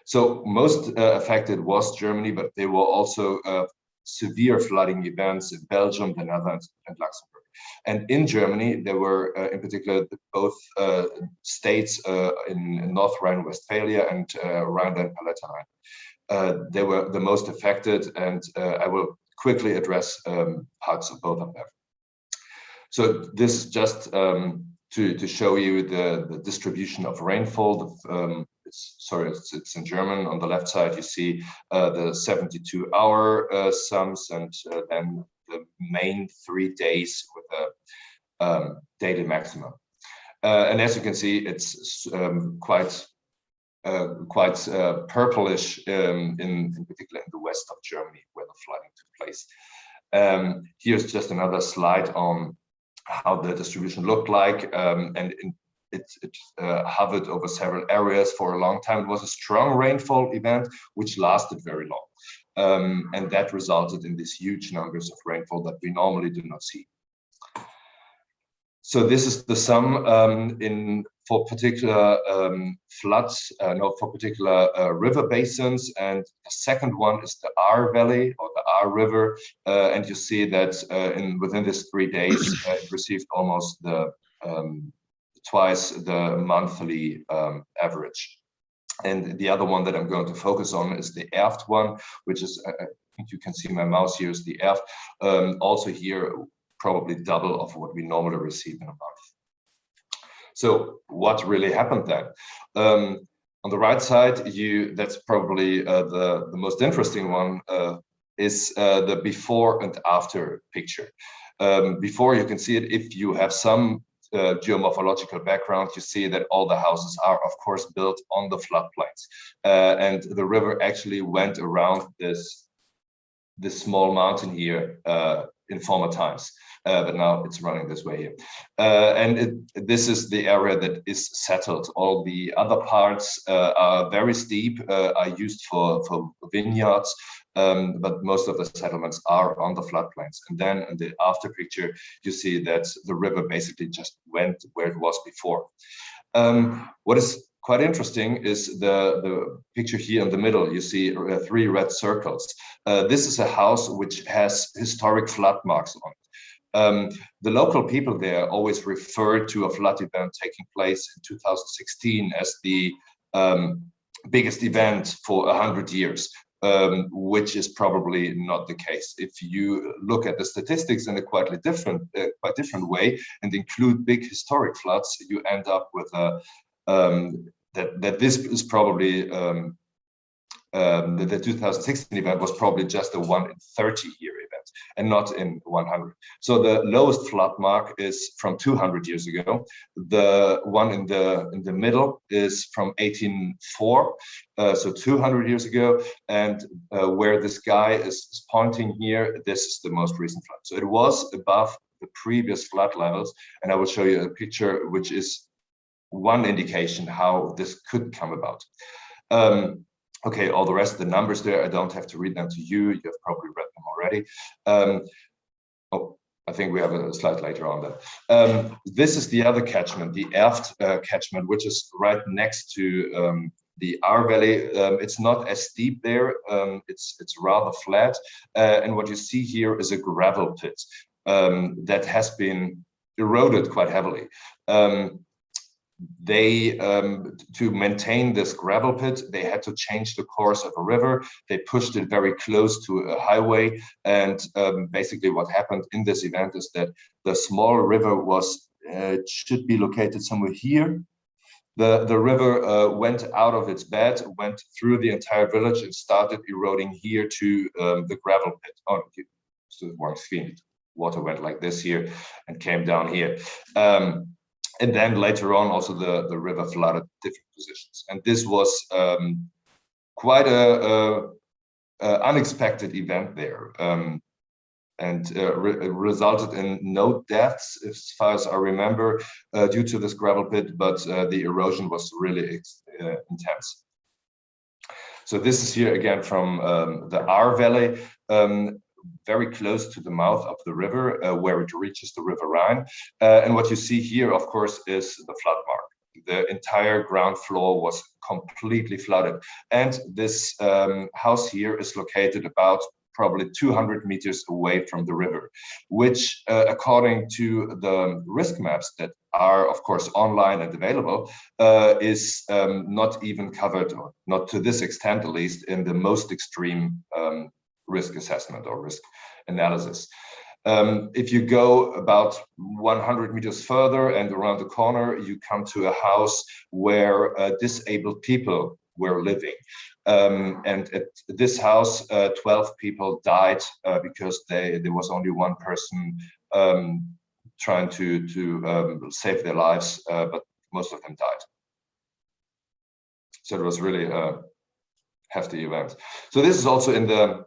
Speaker 6: So most affected was Germany, but there were also severe flooding events in Belgium, the Netherlands, and Luxembourg. And in Germany, there were, in particular, both states in North Rhine-Westphalia and Rhineland-Palatinate. They were the most affected, and I will quickly address parts of both of them. So this just to show you the distribution of rainfall. It's in German. On the left side, you see the 72-hour sums, and then the main 3 days with a daily maximum. And as you can see, it's quite purplish, in particular in the west of Germany, where the flooding took place. Here's just another slide on how the distribution looked like, and it hovered over several areas for a long time. It was a strong rainfall event, which lasted very long, and that resulted in these huge numbers of rainfall that we normally do not see. So this is the sum for particular floods, for particular river basins, and the second one is the Ahr Valley or the Ahr River, and you see that within this 3 days it received almost twice the monthly average. And the other one that I'm going to focus on is the Erft one, which is, I think you can see my mouse here, is the Erft. Also here, probably double of what we normally receive in a month. So what really happened then? On the right side, that's probably the most interesting one, is the before and after picture. Before, you can see it if you have some geomorphological background. You see that all the houses are, of course, built on the floodplains, and the river actually went around this small mountain here in former times, but now it's running this way here. And this is the area that is settled. All the other parts are very steep, are used for vineyards, but most of the settlements are on the floodplains. And then in the after picture, you see that the river basically just went where it was before. What is quite interesting is the picture here in the middle. You see 3 red circles. This is a house which has historic flood marks on it. The local people there always refer to a flood event taking place in 2016 as the biggest event for 100 years, which is probably not the case. If you look at the statistics in a quite different way and include big historic floods, you end up with a that this is probably the 2016 event was probably just a 1 in 30 year event and not in 100. So the lowest flood mark is from 200 years ago. The one in the middle is from 1804, so 200 years ago. And where this guy is pointing here, this is the most recent flood. So it was above the previous flood levels, and I will show you a picture which is one indication how this could come about. Okay, all the rest of the numbers there, I don't have to read them to you. You have probably read them already. Oh, I think we have a slide later on that. This is the other catchment, the Erft catchment, which is right next to the Ahr Valley, it's not as steep there. It's rather flat. And what you see here is a gravel pit that has been eroded quite heavily. To maintain this gravel pit, they had to change the course of a river. They pushed it very close to a highway. And basically what happened in this event is that the small river should be located somewhere here. The river went out of its bed, went through the entire village and started eroding here to the gravel pit. Oh, so one feet. Water went like this here and came down here. And then later on, also the river flooded different positions. And this was quite a unexpected event there. And resulted in no deaths, as far as I remember, due to this gravel pit, but the erosion was really intense. So this is here again from the Ahr Valley, very close to the mouth of the river, where it reaches the River Rhine. And what you see here, of course, is the flood mark. The entire ground floor was completely flooded. And this house here is located about probably 200 meters away from the river, which according to the risk maps that are of course online and available, is not even covered, or not to this extent at least, in the most extreme risk assessment or risk analysis. If you go about 100 meters further and around the corner, you come to a house where disabled people were living. And at this house, 12 people died because there was only one person trying to save their lives, but most of them died. So it was really a hefty event. So this is also in the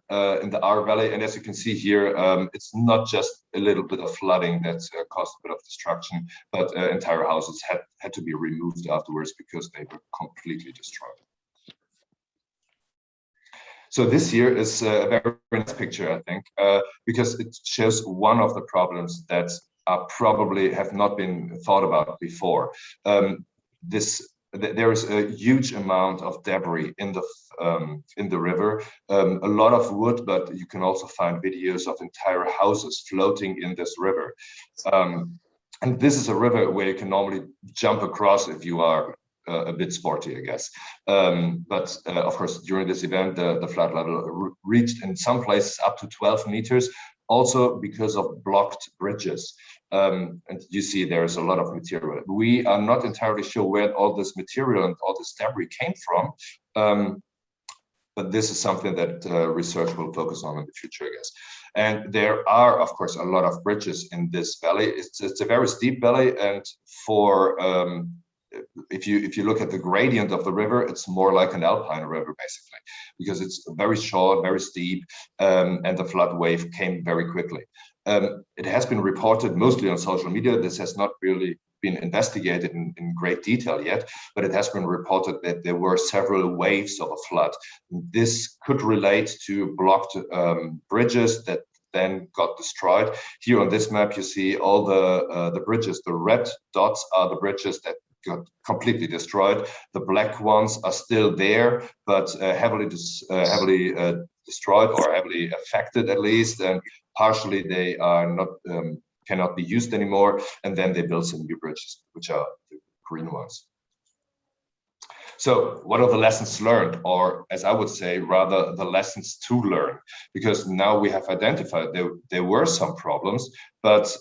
Speaker 6: Ahr Valley, and as you can see here, it's not just a little bit of flooding that caused a bit of destruction, but entire houses had to be removed afterwards because they were completely destroyed. So this here is a very nice picture, I think, because it shows one of the problems that probably have not been thought about before. There is a huge amount of debris in the river, a lot of wood, but you can also find videos of entire houses floating in this river. And this is a river where you can normally jump across if you are a bit sporty, I guess. But of course, during this event, the flood level reached in some places up to 12 meters, also because of blocked bridges. And you see there is a lot of material. We are not entirely sure where all this material and all this debris came from, but this is something that research will focus on in the future, I guess. And there are, of course, a lot of bridges in this valley. It's a very steep valley, and for if you look at the gradient of the river, it's more like an alpine river, basically, because it's very short, very steep, and the flood wave came very quickly. It has been reported mostly on social media. This has not really been investigated in great detail yet, but it has been reported that there were several waves of a flood. This could relate to blocked bridges that then got destroyed. Here on this map, you see all the bridges. The red dots are the bridges that got completely destroyed. The black ones are still there, but heavily destroyed or heavily affected at least, and partially they are not cannot be used anymore. And then they built some new bridges, which are the green ones. So what are the lessons learned, or as I would say, rather the lessons to learn? Because now we have identified there were some problems, but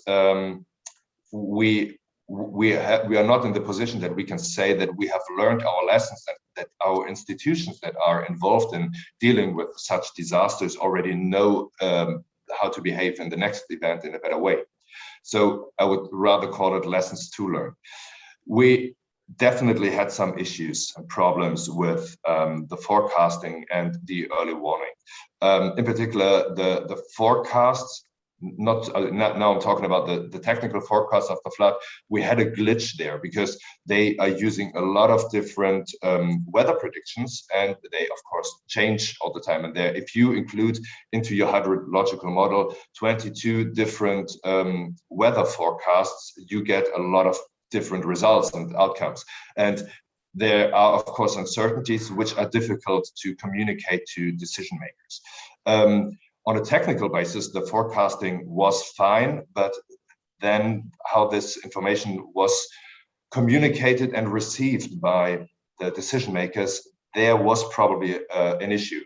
Speaker 6: we are not in the position that we can say that we have learned our lessons, that our institutions that are involved in dealing with such disasters already know how to behave in the next event in a better way. So I would rather call it lessons to learn. We definitely had some issues and problems with the forecasting and the early warning. In particular, the forecasts, now I'm talking about the technical forecast of the flood. We had a glitch there because they are using a lot of different weather predictions, and they of course change all the time. And there, if you include into your hydrological model 22 different weather forecasts, you get a lot of different results and outcomes. And there are, of course, uncertainties which are difficult to communicate to decision makers. On a technical basis, the forecasting was fine, but then how this information was communicated and received by the decision makers, there was probably an issue.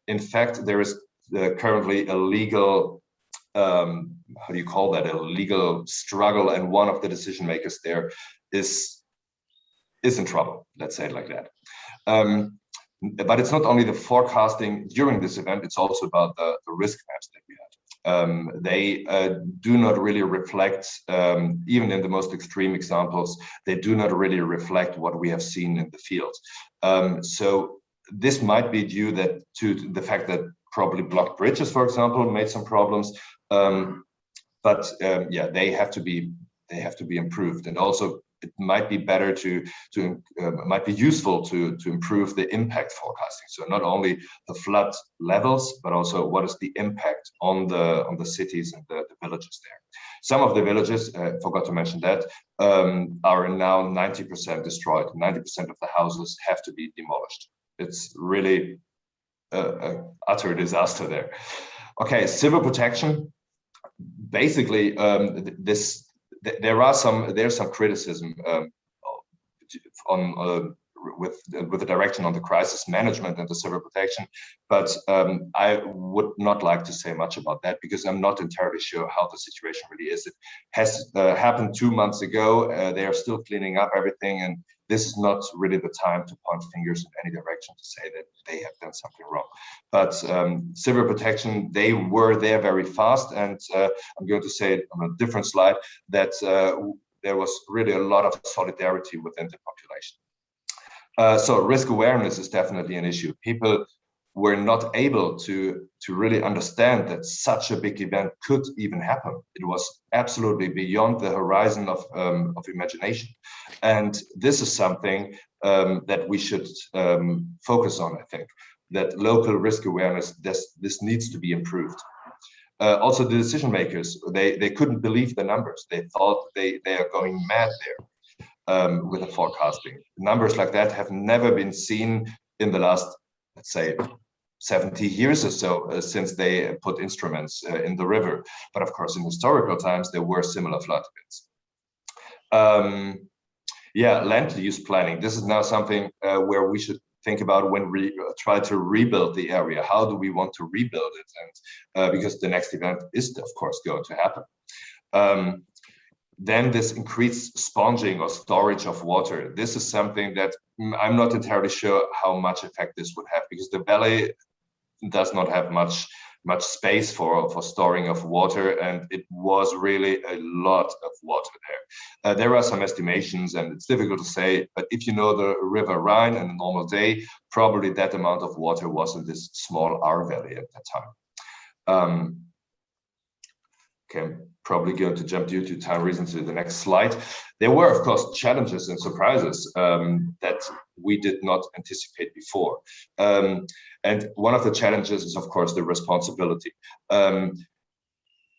Speaker 6: In fact, there is currently a legal, how do you call that, a legal struggle, and one of the decision makers there is in trouble, let's say it like that. But it's not only the forecasting during this event, it's also about the risk maps that we had. They do not really reflect, even in the most extreme examples, they do not really reflect what we have seen in the field. So this might be due to the fact that probably blocked bridges, for example, made some problems. But yeah, they have to be improved, and also it might be better might be useful to improve the impact forecasting. So not only the flood levels, but also what is the impact on the cities and the villages there. Some of the villages, forgot to mention that, are now 90% destroyed. 90% of the houses have to be demolished. It's really an utter disaster there. Okay, civil protection. Basically, there's some criticism with the direction on the crisis management and the civil protection, but I would not like to say much about that because I'm not entirely sure how the situation really is. It has happened 2 months ago. They are still cleaning up everything, and this is not really the time to point fingers in any direction to say that they have done something wrong. But civil protection, they were there very fast, and I'm going to say it on a different slide that there was really a lot of solidarity within the population. So risk awareness is definitely an issue. People were not able to really understand that such a big event could even happen. It was absolutely beyond the horizon of imagination. And this is something that we should focus on, I think, that local risk awareness, this needs to be improved. Also, the decision makers, they couldn't believe the numbers. They thought they are going mad there with the forecasting. Numbers like that have never been seen in the last, let's say, 70 years or so since they put instruments in the river. But of course, in historical times, there were similar flood events. Yeah, land use planning. This is now something where we should think about when we try to rebuild the area. How do we want to rebuild it? And because the next event is, of course, going to happen. Then this increased sponging or storage of water. This is something that I'm not entirely sure how much effect this would have, because the valley does not have much space for storing of water, and it was really a lot of water there. There are some estimations, and it's difficult to say, but if you know the River Rhine in a normal day, probably that amount of water was in this small R valley at that time. Okay, I'm probably going to jump due to time reasons to the next slide. There were, of course, challenges and surprises that we did not anticipate before. And one of the challenges is, of course, the responsibility.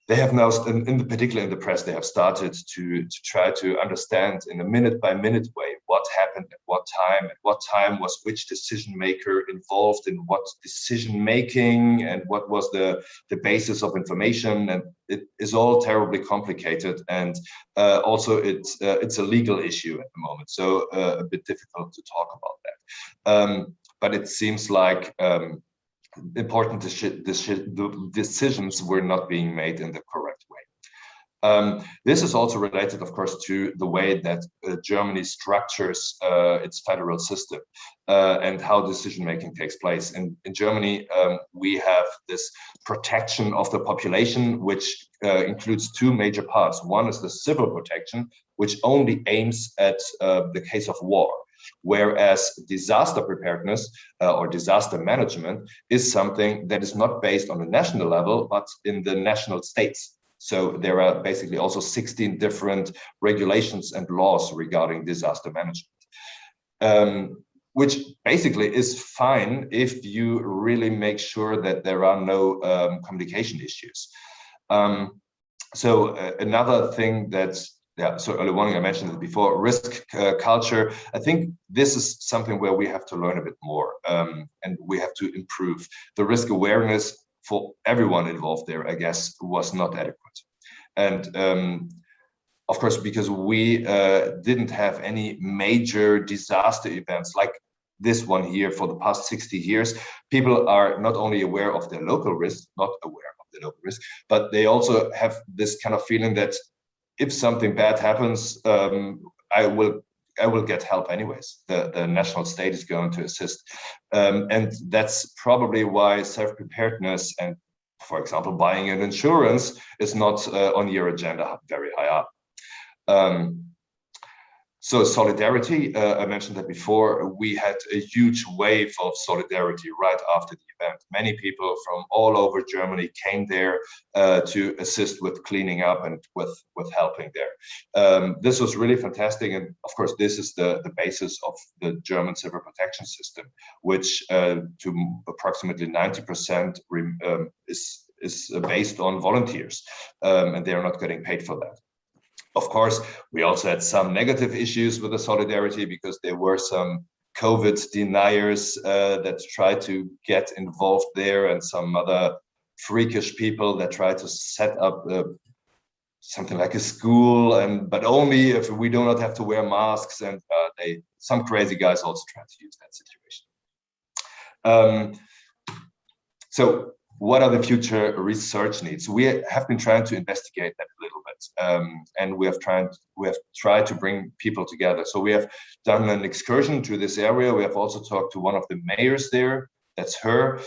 Speaker 6: They have now, particularly in the press, they have started to try to understand in a minute-by-minute way what happened at what time was which decision maker involved in what decision making, and what was the basis of information, and it is all terribly complicated, and also it's a legal issue at the moment, so a bit difficult to talk about that. But it seems like important decisions were not being made in the correct way. This is also related, of course, to the way that Germany structures its federal system and how decision-making takes place. In Germany, we have this protection of the population, which includes two major parts. One is the civil protection, which only aims at the case of war, whereas disaster preparedness or disaster management is something that is not based on a national level, but in the national states. So there are basically also 16 different regulations and laws regarding disaster management, which basically is fine if you really make sure that there are no communication issues. So another thing that yeah, so early warning, I mentioned it before, risk culture. I think this is something where we have to learn a bit more, and we have to improve. The risk awareness for everyone involved there, I guess, was not adequate. And of course, because we didn't have any major disaster events like this one here for the past 60 years, people are not only aware of their local risk, not aware of the local risk, but they also have this kind of feeling that if something bad happens, I will get help anyways. The national state is going to assist. And that's probably why self-preparedness and, for example, buying an insurance is not on your agenda very high up. So solidarity, I mentioned that before, we had a huge wave of solidarity right after the event. Many people from all over Germany came there to assist with cleaning up and with helping there. This was really fantastic. And of course, this is the basis of the German civil protection system, which to approximately 90% is based on volunteers, and they are not getting paid for that. Of course, we also had some negative issues with the solidarity because there were some COVID deniers that tried to get involved there, and some other freakish people that tried to set up something like a school, but only if we do not have to wear masks. And some crazy guys also tried to use that situation. So what are the future research needs? We have been trying to investigate that a little bit, and we have tried to bring people together. So we have done an excursion to this area. We have also talked to one of the mayors there. That's her.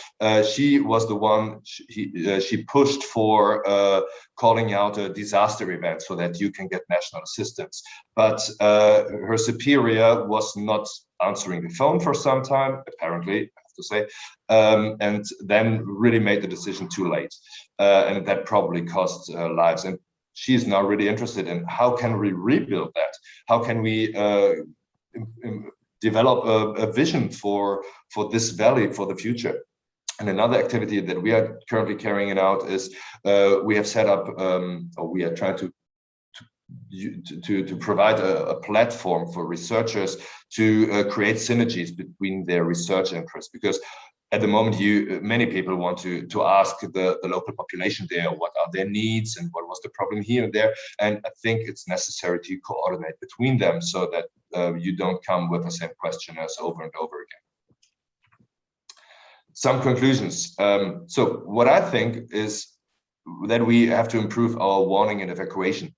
Speaker 6: She was the one. She pushed for calling out a disaster event so that you can get national assistance. But her superior was not answering the phone for some time, apparently, to say, and then really made the decision too late, and that probably cost lives. And she's now really interested in how can we rebuild that? How can we develop a vision for this valley for the future? And another activity that we are currently carrying out is we have set up, or we are trying to provide a platform for researchers to create synergies between their research interests, because at the moment many people want to ask the local population there what are their needs and what was the problem here and there, and I think it's necessary to coordinate between them so that you don't come with the same questionnaires over and over again. Some conclusions. So what I think is that we have to improve our warning and evacuation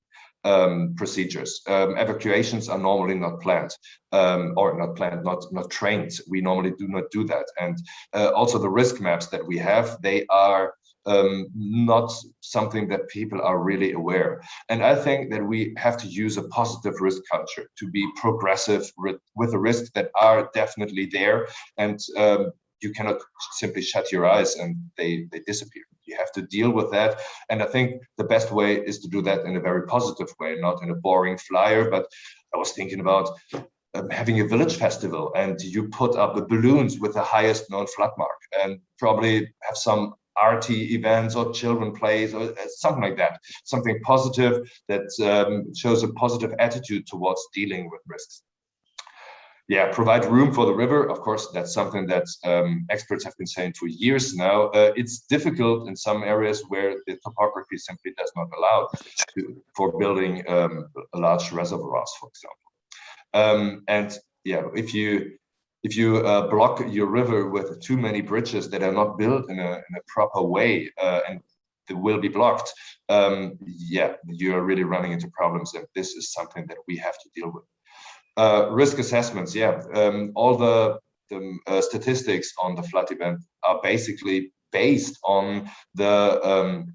Speaker 6: procedures. Evacuations are normally not planned, not trained. We normally do not do that. And also the risk maps that we have, they are not something that people are really aware. And I think that we have to use a positive risk culture to be progressive with the risks that are definitely there. And you cannot simply shut your eyes and they disappear. You have to deal with that. And I think the best way is to do that in a very positive way, not in a boring flyer. But I was thinking about having a village festival, and you put up the balloons with the highest known flood mark, and probably have some arty events or children plays or something like that. Something positive that shows a positive attitude towards dealing with risks. Yeah, provide room for the river. Of course, that's something that experts have been saying for years now. It's difficult in some areas where the topography simply does not allow for building large reservoirs, for example. And yeah, if you block your river with too many bridges that are not built in a proper way, and they will be blocked, yeah, you are really running into problems, and this is something that we have to deal with. Risk assessments, yeah. All the statistics on the flood event are basically based on the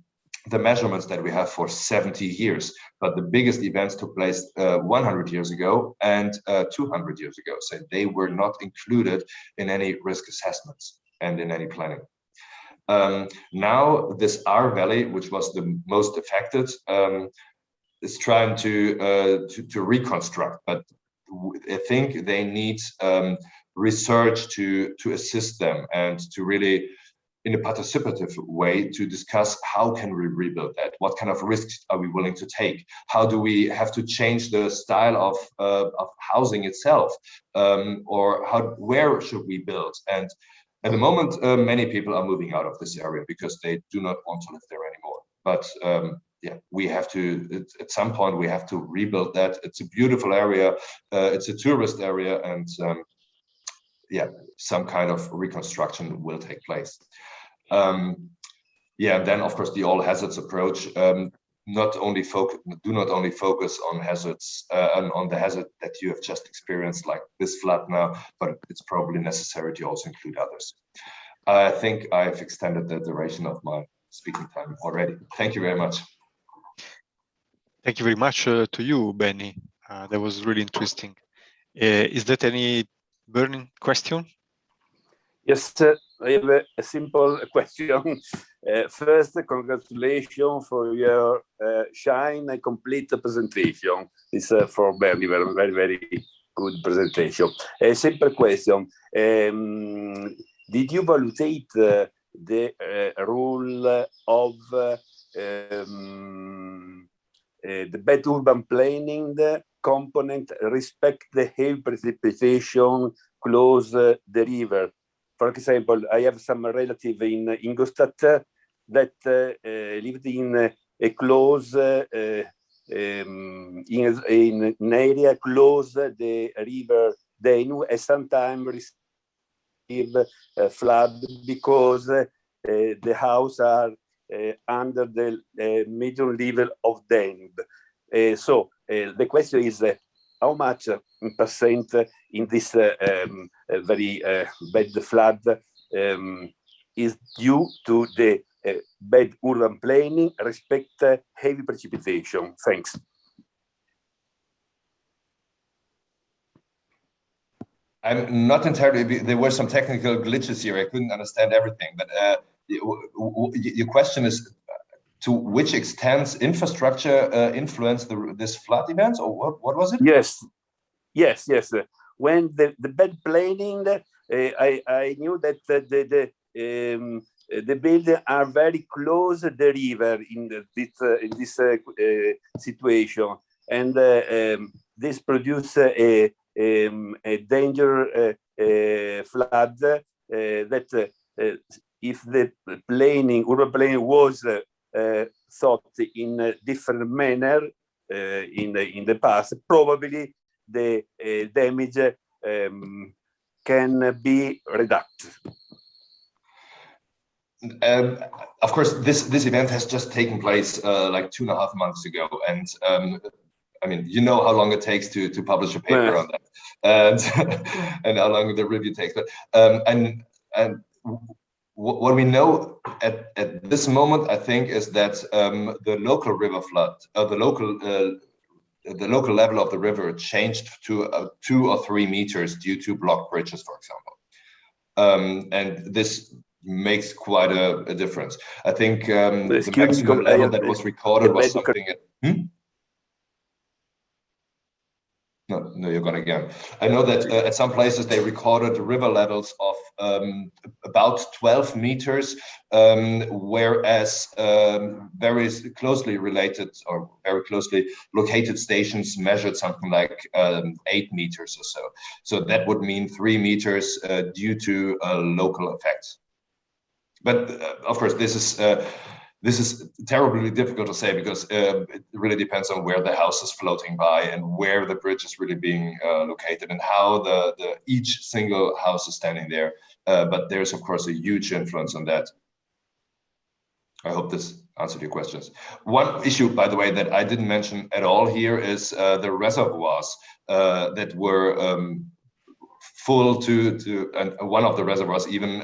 Speaker 6: measurements that we have for 70 years. But the biggest events took place 100 years ago and 200 years ago. So they were not included in any risk assessments and in any planning. Now this R Valley, which was the most affected, is trying to reconstruct, but I think they need research to assist them and to really in a participative way to discuss how can we rebuild that? What kind of risks are we willing to take? How do we have to change the style of housing itself? Or where should we build? And at the moment, many people are moving out of this area because they do not want to live there anymore. But yeah, we have to, at some point, we have to rebuild that. It's a beautiful area. It's a tourist area, and yeah, some kind of reconstruction will take place. Yeah, and then of course the all hazards approach. Do not only focus on hazards on the hazard that you have just experienced, like this flood now, but it's probably necessary to also include others. I think I've extended the duration of my speaking time already. Thank you very much.
Speaker 1: Thank you very much to you, Benny. That was really interesting. Is that any burning question?
Speaker 7: Yes, I have a simple question. First, congratulations for your shine and complete presentation. It's for Bernie, very, very good presentation. A simple question. Did you evaluate the rule of the bad urban planning component respect the heavy precipitation close the river? For example, I have some relative in Ingolstadt that lived in a close in an area close the river Danube, and sometimes receive flood because the houses are under the middle level of Danube. So the question is how much percent in this very bad flood is due to the bad urban planning, respect heavy precipitation? Thanks.
Speaker 6: I'm not entirely, there were some technical glitches here. I couldn't understand everything, but your question is to which extent infrastructure influenced this flood events, or what was it?
Speaker 7: Yes. When the bad planning, I knew that the buildings are very close to the river in this situation, and this produces a danger flood that if the urban planning was thought in a different manner in the past, probably the damage can be reduced.
Speaker 6: Of course, this event has just taken place like 2.5 months ago, and I mean, you know how long it takes to publish a paper on that, and how long the review takes. But and what we know at this moment, I think, is that the local river flood, the local level of the river changed to 2 or 3 meters due to blocked bridges, for example, and this makes quite a difference. I think the maximum level that was recorded was something at. No, you're gone again. I know that at some places they recorded river levels of about 12 meters, whereas very closely related or very closely located stations measured something like 8 meters or so. So that would mean 3 meters due to local effects. But of course, this is terribly difficult to say because it really depends on where the house is floating by and where the bridge is really being located and how each single house is standing there. But there's of course a huge influence on that. I hope this answered your questions. One issue, by the way, that I didn't mention at all here is the reservoirs that were full and one of the reservoirs even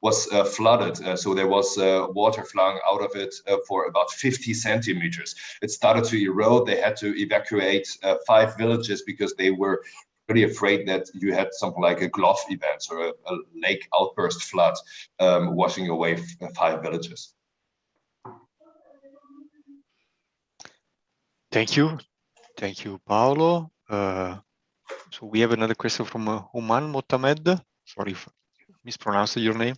Speaker 6: was flooded. So there was water flowing out of it for about 50 centimeters. It started to erode. They had to evacuate 5 villages because they were pretty afraid that you had something like a Glove event or a lake outburst flood washing away 5 villages.
Speaker 1: Thank you. Thank you, Paolo. So we have another question from Human Motamed. Sorry if I mispronounced your name.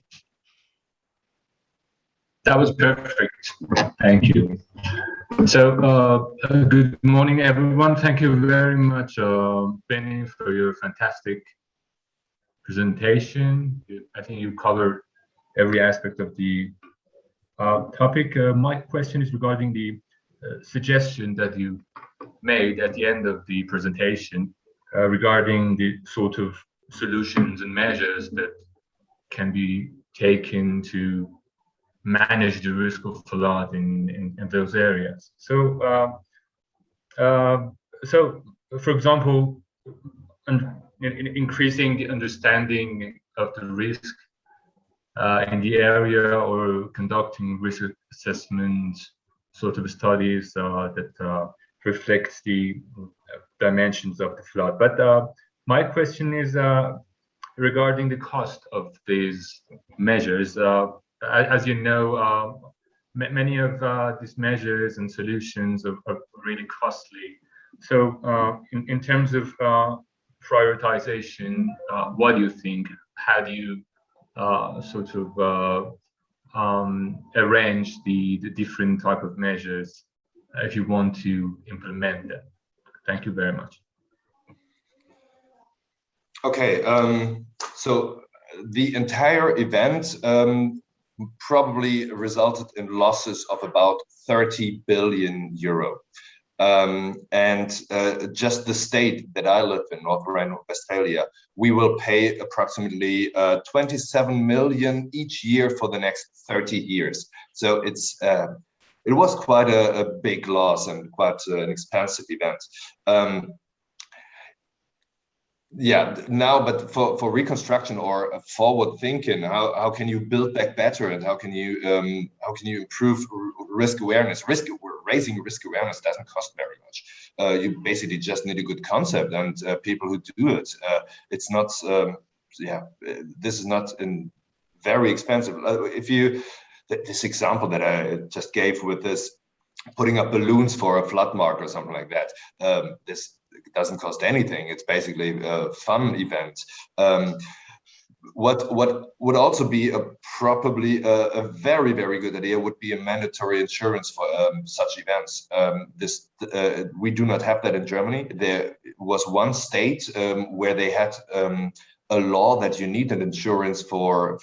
Speaker 8: That was perfect. Thank you. So, good morning, everyone. Thank you very much, Benny, for your fantastic presentation. I think you covered every aspect of the topic. My question is regarding the suggestion that you made at the end of the presentation regarding the sort of solutions and measures that can be taken to manage the risk of flood in those areas. So, for example, increasing the understanding of the risk in the area, or conducting risk assessment sort of studies that reflects the dimensions of the flood. But my question is regarding the cost of these measures. As you know, many of these measures and solutions are really costly. So in terms of prioritization, what do you think? How do you sort of arrange the different type of measures if you want to implement them? Thank you very much.
Speaker 6: Okay, so the entire event probably resulted in losses of about 30 billion euro. And just the state that I live in, North Rhine-Westphalia, we will pay approximately 27 million each year for the next 30 years. So it was quite a big loss and quite an expensive event. Yeah, now, but for reconstruction or forward thinking, how can you build back better, and how can you improve risk awareness? Raising risk awareness doesn't cost very much. You basically just need a good concept and people who do it. It's not, this is not very expensive. This example that I just gave with this, putting up balloons for a flood mark or something like that, this doesn't cost anything. It's basically a fun event. What would also be probably a very, very good idea would be a mandatory insurance for such events. We do not have that in Germany. There was one state where they had a law that you need an insurance for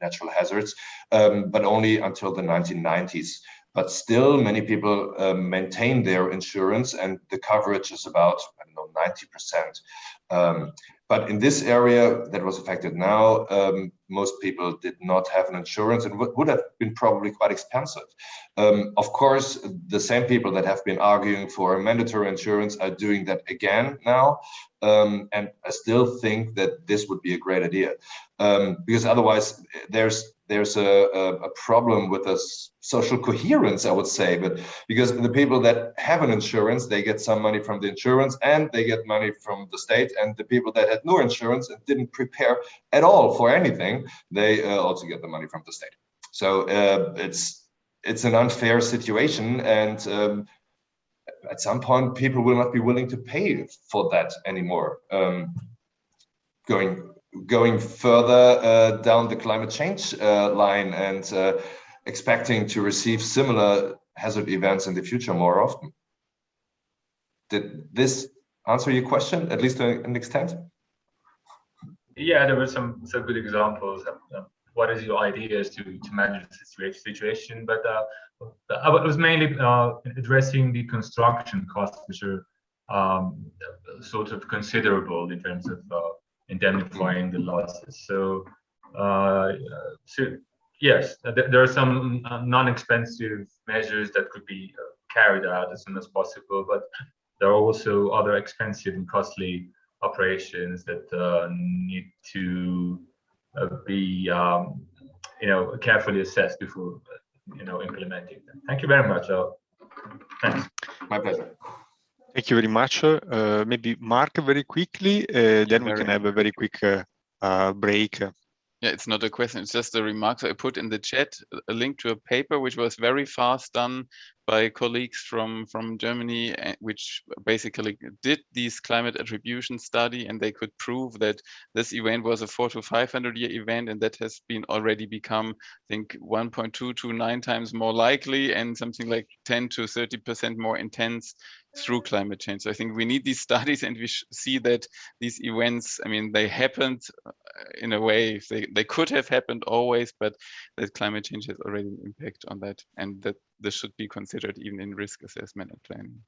Speaker 6: natural hazards, but only until the 1990s. But still, many people maintain their insurance, and the coverage is about, I don't know, 90%. But in this area that was affected now, most people did not have an insurance, and would have been probably quite expensive. Of course, the same people that have been arguing for a mandatory insurance are doing that again now. And I still think that this would be a great idea, because otherwise there's a problem with the social coherence, I would say, but because the people that have an insurance, they get some money from the insurance and they get money from the state, and the people that had no insurance and didn't prepare at all for anything, they also get the money from the state. So it's an unfair situation, and at some point people will not be willing to pay for that anymore. Going further down the climate change line, and expecting to receive similar hazard events in the future more often. Did this answer your question, at least to an extent?
Speaker 8: Yeah, there were some good examples of what is your ideas to manage the situation, but I was mainly addressing the construction costs, which are sort of considerable in terms of indemnifying the losses. So yes, there are some non-expensive measures that could be carried out as soon as possible, but there are also other expensive and costly operations that need to be carefully assessed before implementing them. Thank you very much. Thanks.
Speaker 6: My pleasure.
Speaker 1: Thank you very much. Maybe Mark, very quickly, then we can have a very quick break.
Speaker 4: Yeah, it's not a question, it's just a remark. So I put in the chat a link to a paper which was very fast done by colleagues from Germany, which basically did these climate attribution study, and they could prove that this event was a 400 to 500 year event, and that has been already become, I think, 1.2 to 9 times more likely, and something like 10 to 30% more intense through climate change. So I think we need these studies, and we see that these events, I mean, they happened in a way, they could have happened always, but that climate change has already an impact on that, and that this should be considered even in risk assessment and planning.